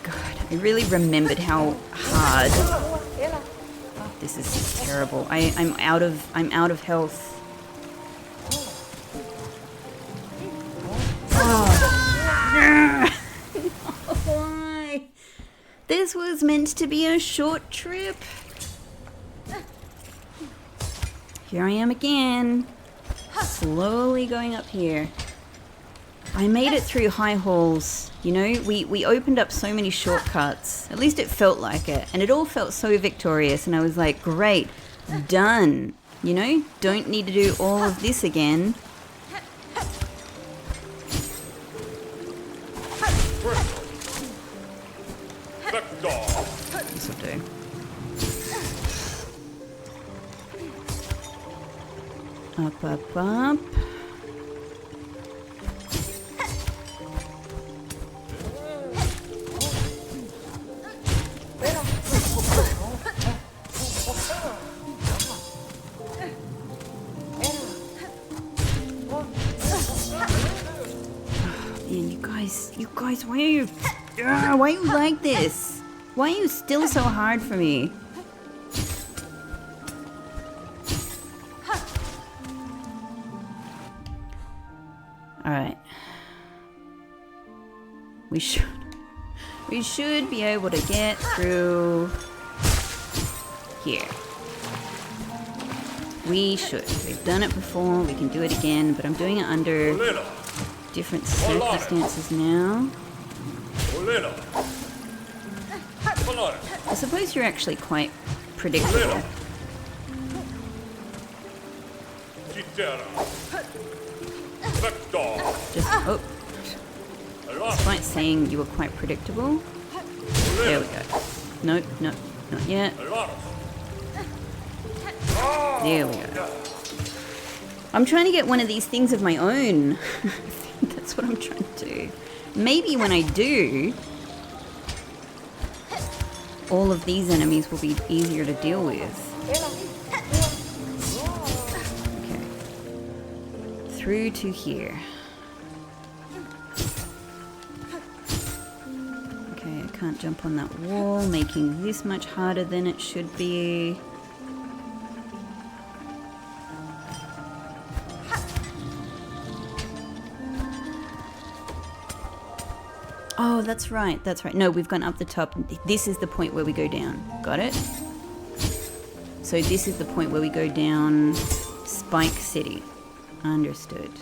God, I really remembered how hard. This is terrible. I'm out of health. Oh. Why? This was meant to be a short trip. Here I am again. Slowly going up here. I made it through high halls. You know, we opened up so many shortcuts. At least it felt like it. And it all felt so victorious. And I was like, great, done. You know, don't need to do all of this again. This will do. Up, up, up. Man, you guys, why are you like this? Why are you still so hard for me? Alright. We should be able to get through here. We should. We've done it before, we can do it again, but I'm doing it under different circumstances now. I suppose you're actually quite predictable. Just, oh. Despite saying you were quite predictable. There we go. Nope, nope, not yet. There we go. I'm trying to get one of these things of my own. I think that's what I'm trying to do. Maybe when I do, all of these enemies will be easier to deal with. Okay. Through to here. Okay, I can't jump on that wall, making this much harder than it should be. Oh, that's right, that's right. No, we've gone up the top. This is the point where we go down. Got it? So this is the point where we go down Spike City. Understood.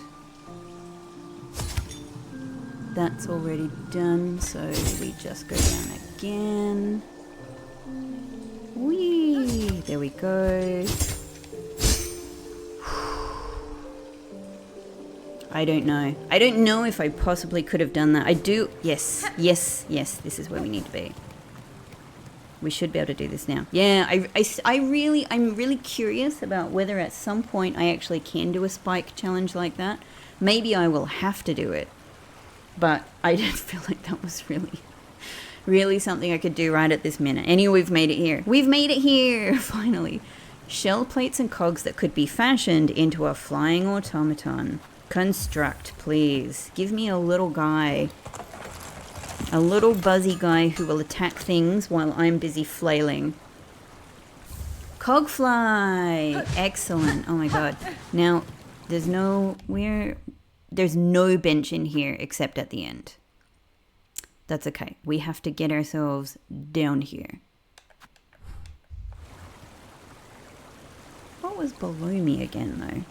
That's already done, so we just go down again. Whee! There we go. I don't know. I don't know if I possibly could have done that. I do. Yes. Yes. Yes. This is where we need to be. We should be able to do this now. Yeah. I'm really curious about whether at some point I actually can do a spike challenge like that. Maybe I will have to do it. But I don't feel like that was really something I could do right at this minute. Anyway, we've made it here. We've made it here, finally. Shell plates and cogs that could be fashioned into a flying automaton. Construct, please. Give me a little guy. A little buzzy guy who will attack things while I'm busy flailing. Cogfly! Excellent. Oh my god. Now, there's no bench in here except at the end. That's okay. We have to get ourselves down here. What was below me again, though?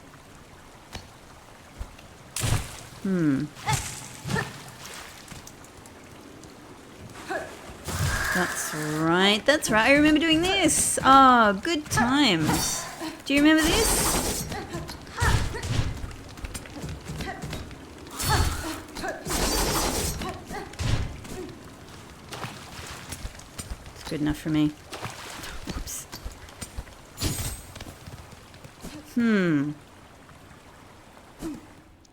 That's right, I remember doing this. Oh, good times. Do you remember this? It's good enough for me. Whoops.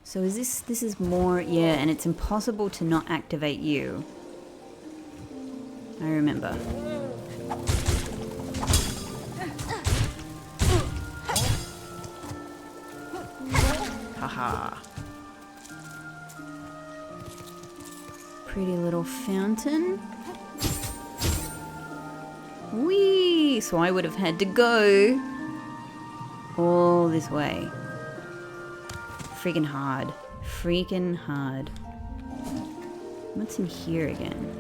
So is this is more, yeah, and it's impossible to not activate you. I remember. Haha. Pretty little fountain. Whee! So I would have had to go all this way. Freaking hard. Freaking hard. What's in here again?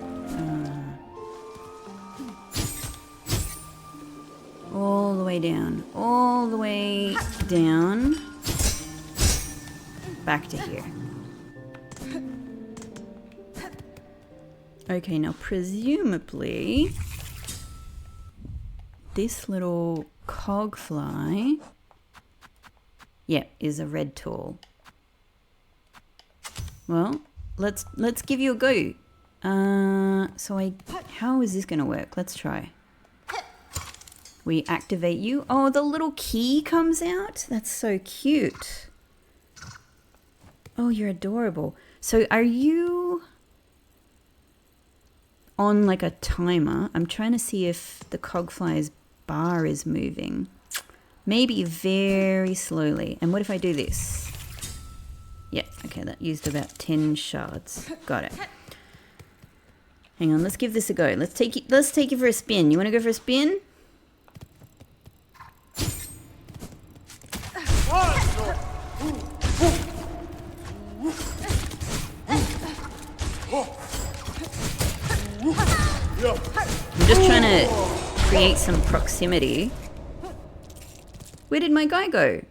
All the way down. All the way down. Back to here. Okay, now presumably this little cogfly, yeah, is a red tool. Well, let's give you a go. How is this gonna work? Let's try. We activate you. Oh, the little key comes out. That's so cute. Oh, you're adorable. So are you on like a timer? I'm trying to see if the cogfly's bar is moving. Maybe very slowly. And what if I do this? Yeah, okay, that used about 10 shards. Got it. Hang on, let's give this a go. Let's take you for a spin. You want to go for a spin? I'm just trying to create some proximity. Where did my guy go?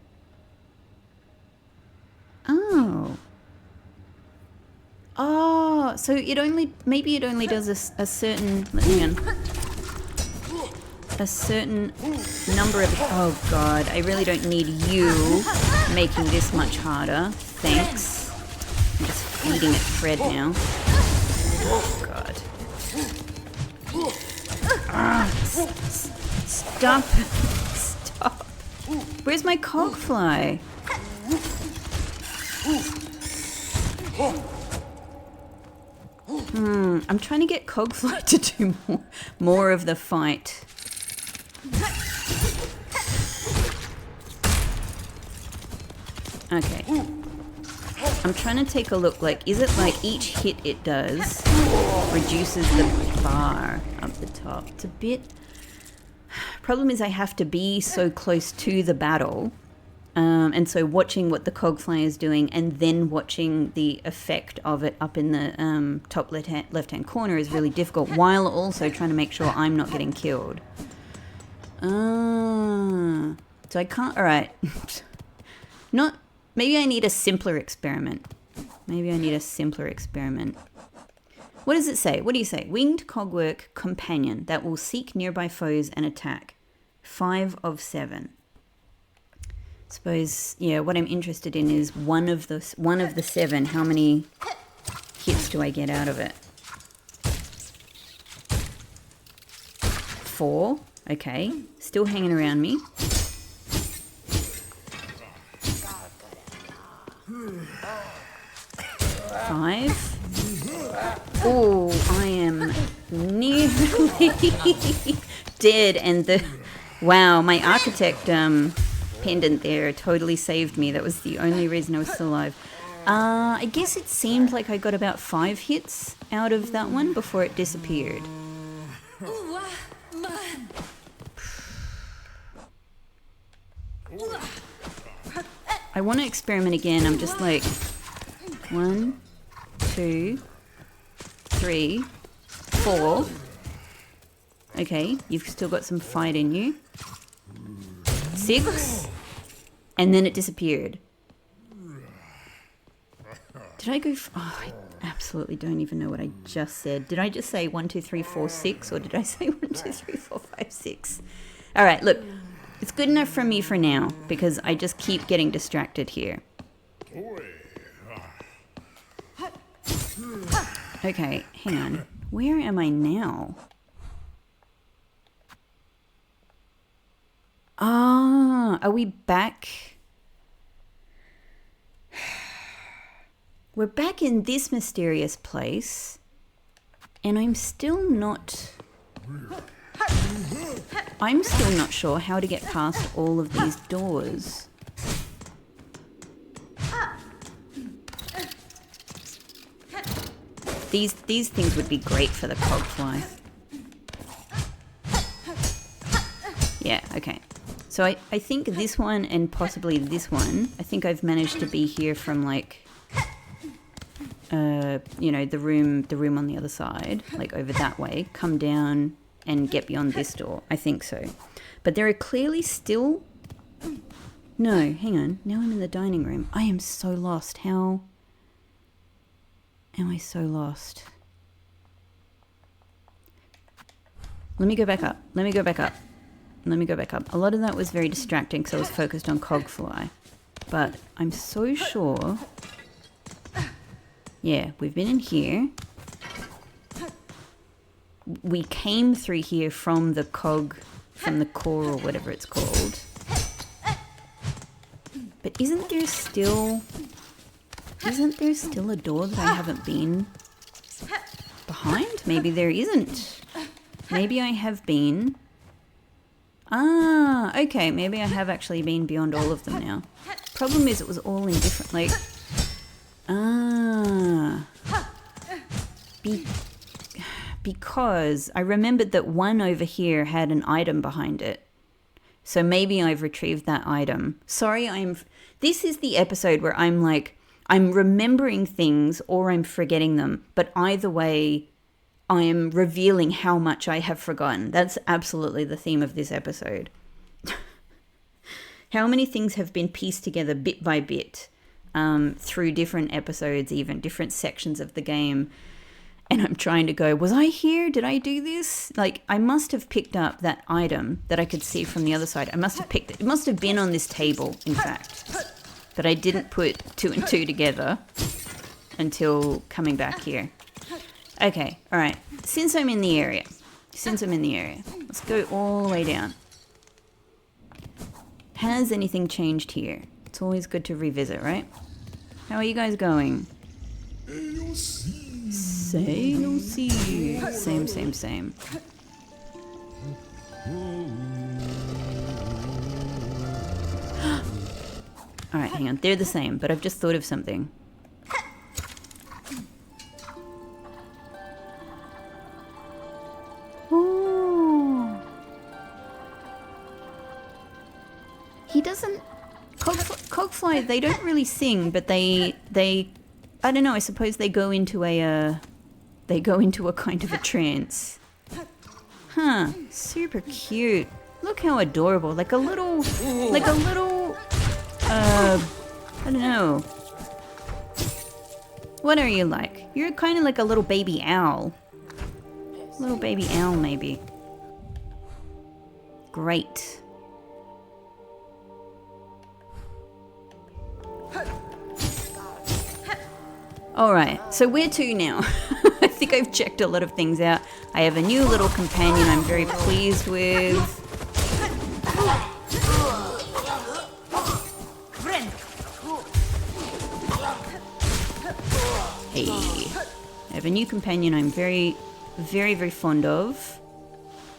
Oh, so maybe it only does a certain, hang on, a certain number of, oh god, I really don't need you making this much harder. Thanks. I'm just feeding it thread now. Oh god. Stop. Stop. Where's my cogfly? I'm trying to get cogfly to do more of the fight. Okay. I'm trying to take a look, like, is it like each hit it does reduces the bar up the top? It's a bit... Problem is I have to be so close to the battle, and so watching what the cogfly is doing and then watching the effect of it up in the top left-hand corner is really difficult, while also trying to make sure I'm not getting killed. So I can't... Alright. Maybe I need a simpler experiment. Maybe I need a simpler experiment. What does it say? What do you say? Winged cogwork companion that will seek nearby foes and attack. 5 of 7. Suppose, yeah, what I'm interested in is one of the 7. How many hits do I get out of it? 4. Okay. Still hanging around me. 5. Oh, I am nearly dead, and wow, my architect pendant there totally saved me. That was the only reason I was still alive. I guess it seemed like I got about 5 hits out of that one before it disappeared. I want to experiment again. I'm just like 1, 2, 3, 4. Okay, you've still got some fight in you. 6. And then it disappeared. Did I go... Oh, I absolutely don't even know what I just said. Did I just say 1, 2, 3, 4, 6? Or did I say 1, 2, 3, 4, 5, 6? Alright, look. It's good enough for me for now, because I just keep getting distracted here. Okay, hang on. Where am I now? Ah, are we back? We're back in this mysterious place, and I'm still not sure how to get past all of these doors. These things would be great for the cog fly. Yeah, okay. So I think this one and possibly this one, I think I've managed to be here from like, you know, the room on the other side, like over that way, come down and get beyond this door. I think so. But there are clearly still... No, hang on. Now I'm in the dining room. I am so lost. How am I so lost? Let me go back up. Let me go back up. Let me go back up. A lot of that was very distracting because I was focused on Cogfly. But I'm so sure... Yeah, we've been in here. We came through here from the cog, from the core or whatever it's called. But isn't there still a door that I haven't been behind? Maybe there isn't. Maybe I have been. Ah, okay, maybe I have actually been beyond all of them now. Problem is it was all in different, like... Ah. Because I remembered that one over here had an item behind it. So maybe I've retrieved that item. Sorry, this is the episode where I'm like, I'm remembering things or I'm forgetting them. But either way, I am revealing how much I have forgotten. That's absolutely the theme of this episode. How many things have been pieced together bit by bit through different episodes, even different sections of the game. And I'm trying to go, was I here? Did I do this? Like, I must have picked up that item that I could see from the other side. I must have picked it. It must have been on this table, in fact. But I didn't put 2 and 2 together until coming back here. Okay, all right. Since I'm in the area, let's go all the way down. Has anything changed here? It's always good to revisit, right? How are you guys going? Say no see. Same. Alright, hang on. They're the same, but I've just thought of something. Oh. He doesn't... Cogfly, they don't really sing, but they I don't know, I suppose they go into a kind of a trance. Huh, super cute. Look how adorable, like a little, I don't know. What are you like? You're kind of like a little baby owl. Little baby owl, maybe. Great. Alright, so where to now? I think I've checked a lot of things out. I have a new little companion I'm very pleased with. Hey. I have a new companion I'm very fond of.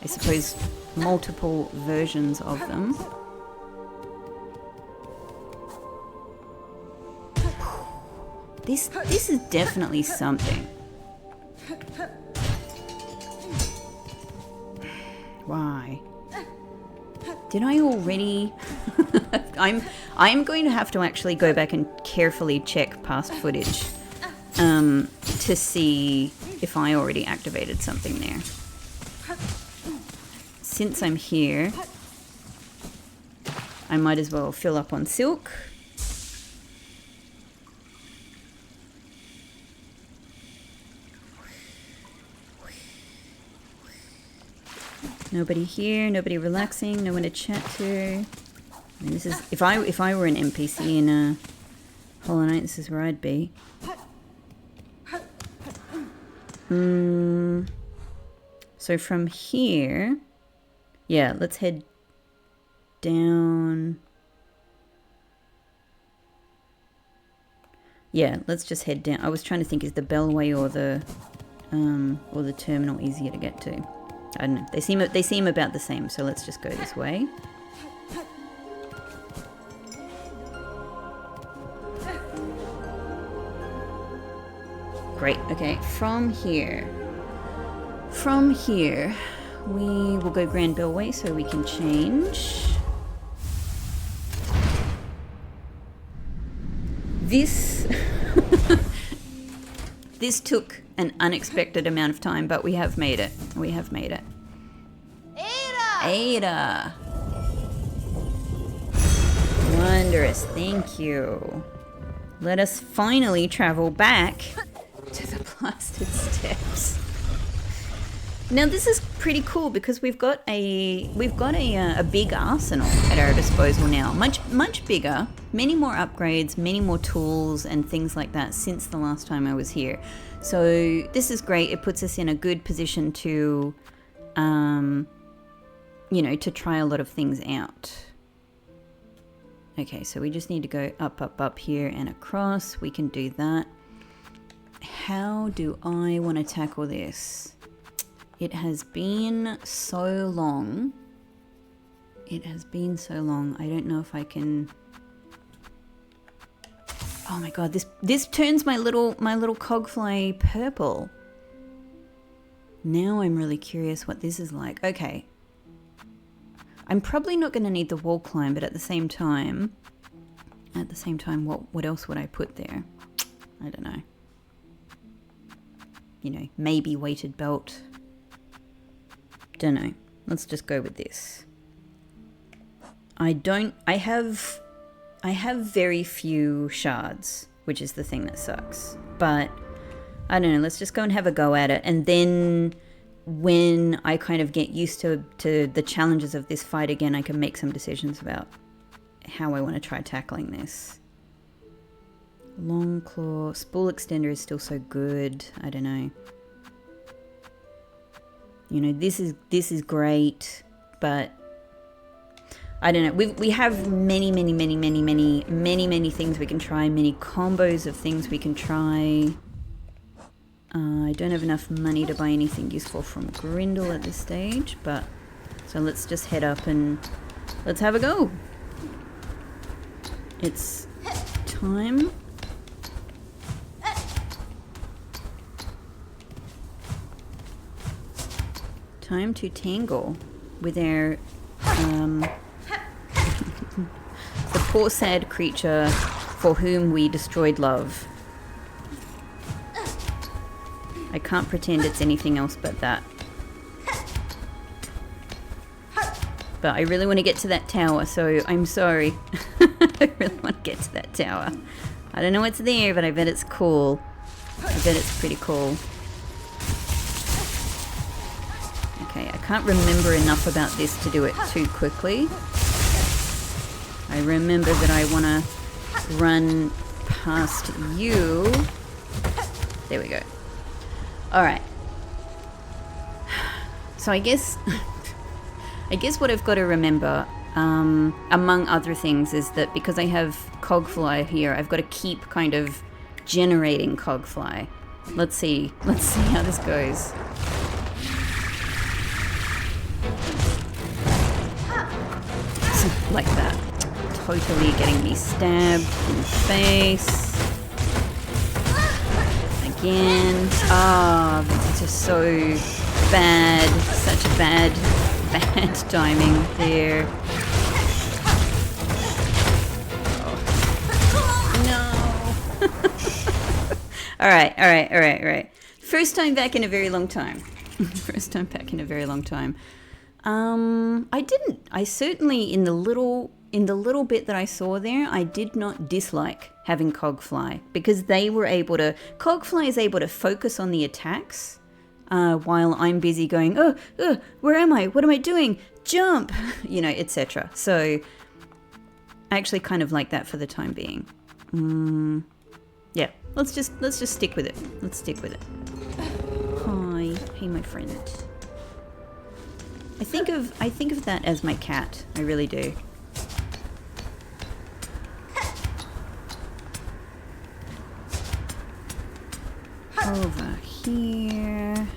I suppose multiple versions of them. This is definitely something. Why? Did I already? I'm going to have to actually go back and carefully check past footage to see if I already activated something there. Since I'm here, I might as well fill up on Silk. Nobody here, nobody relaxing, no one to chat to. I mean, this is if I were an NPC in Hollow Knight, this is where I'd be. So from here, yeah, let's head down. Yeah, let's just head down. I was trying to think, is the Bellway or the terminal easier to get to? I don't know. They seem about the same, so let's just go this way. Great. Okay, from here, we will go Grand Bellway so we can change. This this took an unexpected amount of time, but we have made it. We have made it. Ada! Wondrous, thank you. Let us finally travel back to the blasted steps. Now this is pretty cool because we've got a big arsenal at our disposal now. Much bigger, many more upgrades, many more tools and things like that since the last time I was here. So this is great. It puts us in a good position to, you know, to try a lot of things out. Okay, so we just need to go up here and across. We can do that. How do I want to tackle this? It has been so long. It has been so long. I don't know if I can... Oh my god, this turns my little cogfly purple. Now I'm really curious what this is like. Okay. I'm probably not going to need the wall climb, but at the same time, what else would I put there? I don't know. You know, maybe weighted belt. Don't know. Let's just go with this. I have very few shards, which is the thing that sucks. But I don't know, let's just go and have a go at it. And then when I kind of get used to the challenges of this fight again, I can make some decisions about how I want to try tackling this. Long claw, spool extender is still so good. I don't know. You know, this is great, but I don't know. We have many things we can try, many combos of things we can try. I don't have enough money to buy anything useful from Grindel at this stage, but so let's just head up and let's have a go. It's time. Time to tangle with our the poor sad creature for whom we destroyed love. I can't pretend it's anything else but that. But I really want to get to that tower, so I'm sorry. I really want to get to that tower. I don't know what's there, but I bet it's cool. I bet it's pretty cool. Okay, I can't remember enough about this to do it too quickly. I remember that I want to run past you. There we go. Alright. So I guess what I've got to remember, among other things, is that because I have Cogfly here, I've got to keep kind of generating Cogfly. Let's see how this goes. Like that. Totally getting me stabbed in the face. Again. Ah, oh, it's just so bad. Such bad timing there. Oh. No. All right. First time back in a very long time. I certainly, in the little bit that I saw there, I did not dislike having Cogfly, because Cogfly is able to focus on the attacks, while I'm busy going, oh, where am I? What am I doing? Jump! You know, etc. So I actually kind of like that for the time being. Yeah, let's just stick with it. Let's stick with it. Hi, hey my friend. I think of that as my cat. I really do. Over here.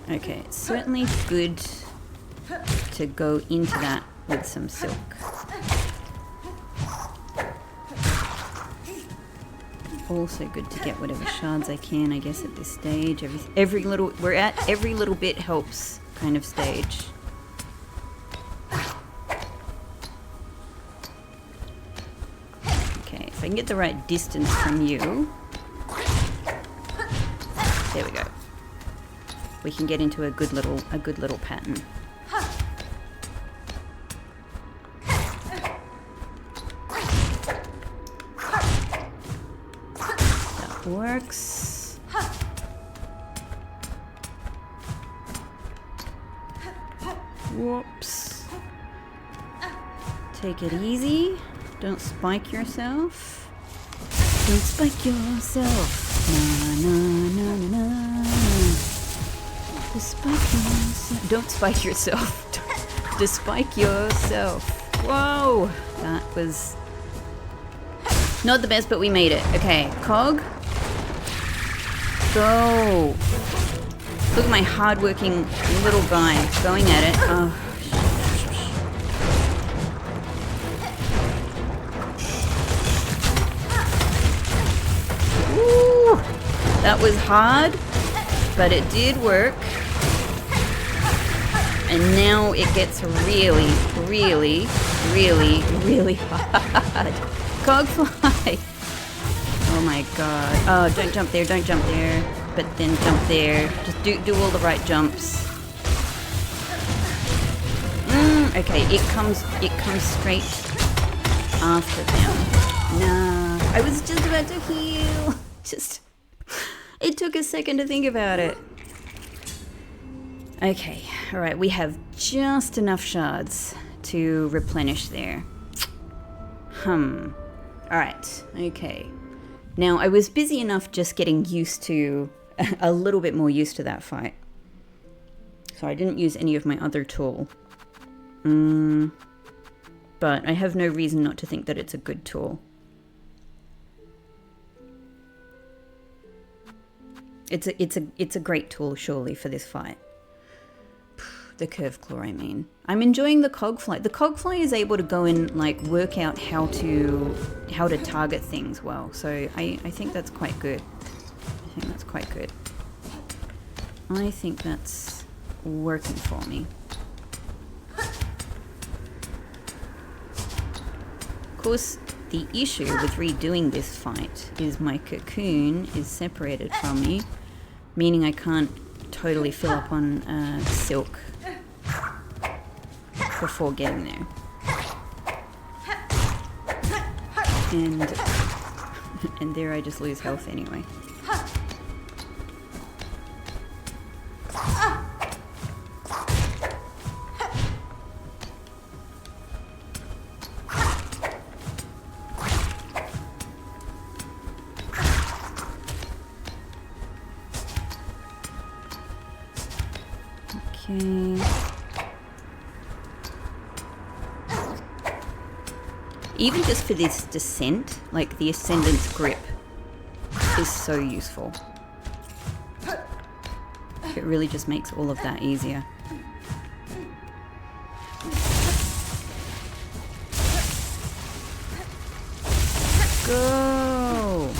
Okay, it's certainly good to go into that with some silk. Also good to get whatever shards I can, I guess, at this stage. Every little bit helps kind of stage. Okay, if I can get the right distance from you. There we go. We can get into a good little pattern. That works. Whoops. Take it easy. Don't spike yourself. Don't spike yourself. Na na na na na. Spike yourself. Don't spike yourself. Just spike yourself. Whoa! That was not the best, but we made it. Okay, Cog. Go. Look at my hardworking little guy going at it. Oh. Ooh, that was hard, but it did work. And now it gets really, really, really, really hard. Cogfly! Oh my god. Oh, don't jump there, don't jump there. But then jump there. Just do all the right jumps. Okay, it comes straight after them. Nah. I was just about to heal. It took a second to think about it. Okay, alright, we have just enough shards to replenish there. Alright, okay. Now, I was busy enough just getting used to, a little bit more used to that fight. So I didn't use any of my other tool. But I have no reason not to think that it's a good tool. It's a great tool, surely, for this fight. The curved claw, I mean. I'm enjoying the cogfly. The cogfly is able to go and like work out how to target things well. So I think that's quite good. I think that's quite good. I think that's working for me. Of course, the issue with redoing this fight is my cocoon is separated from me, meaning I can't totally fill up on silk before getting there. And there I just lose health anyway. Okay. Even just for this descent, like the ascendant's grip is so useful. It really just makes all of that easier. Go!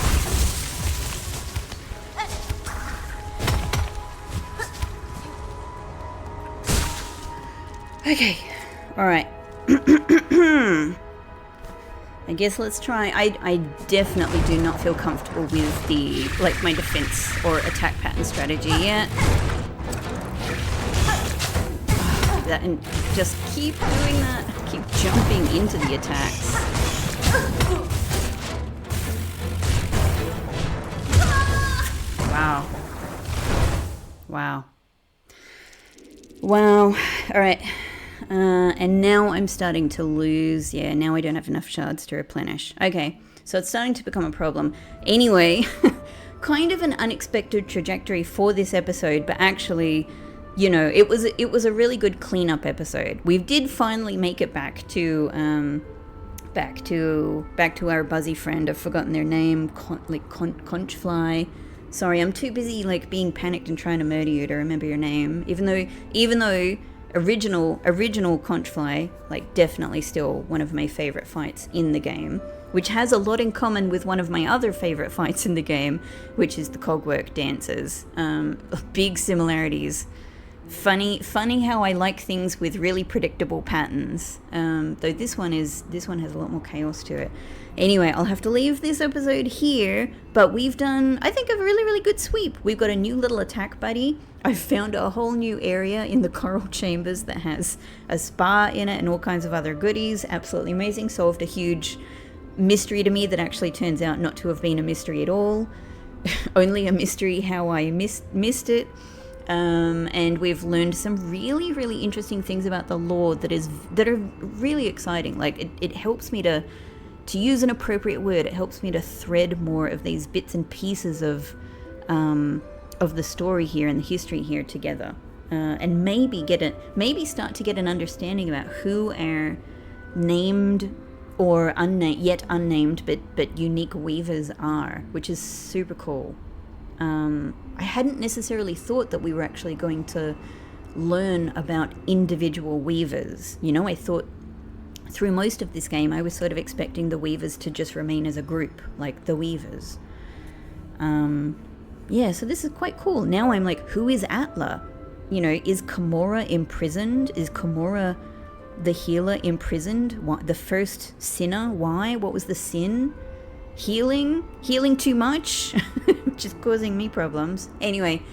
Okay, alright. I guess let's try. I definitely do not feel comfortable with the, like, my defense or attack pattern strategy yet. That, and just keep doing that. Keep jumping into the attacks. Wow. Wow. Wow. Alright. And now I'm starting to lose. Yeah, now I don't have enough shards to replenish. Okay, so it's starting to become a problem. Anyway, kind of an unexpected trajectory for this episode, but actually, you know, it was a really good cleanup episode. We did finally make it back to our buzzy friend. I've forgotten their name, Conchfly. Sorry, I'm too busy like being panicked and trying to murder you to remember your name. Even though original Conchfly, like definitely still one of my favorite fights in the game, which has a lot in common with one of my other favorite fights in the game, which is the Cogwork Dancers. Big similarities. Funny how I like things with really predictable patterns. Though this one has a lot more chaos to it. Anyway, I'll have to leave this episode here, but we've done, I think, a really, really good sweep. We've got a new little attack buddy. I've found a whole new area in the Coral Chambers that has a spa in it and all kinds of other goodies. Absolutely amazing. Solved a huge mystery to me that actually turns out not to have been a mystery at all. Only a mystery how I missed it. And we've learned some really, really interesting things about the lore that are really exciting. Like it helps me to use an appropriate word, it helps me to thread more of these bits and pieces of the story here and the history here together, and maybe start to get an understanding about who our named or yet unnamed but unique weavers are, which is super cool. I hadn't necessarily thought that we were actually going to learn about individual weavers. I thought through most of this game I was sort of expecting the weavers to just remain as a group, like the weavers. So this is quite cool. Now I'm like, who is Atla? Is Kimura imprisoned? Is Kimura the healer imprisoned? The first sinner? Why? What was the sin? Healing too much, which is causing me problems. Anyway,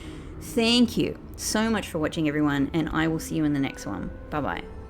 thank you so much for watching, everyone, and I will see you in the next one. Bye bye.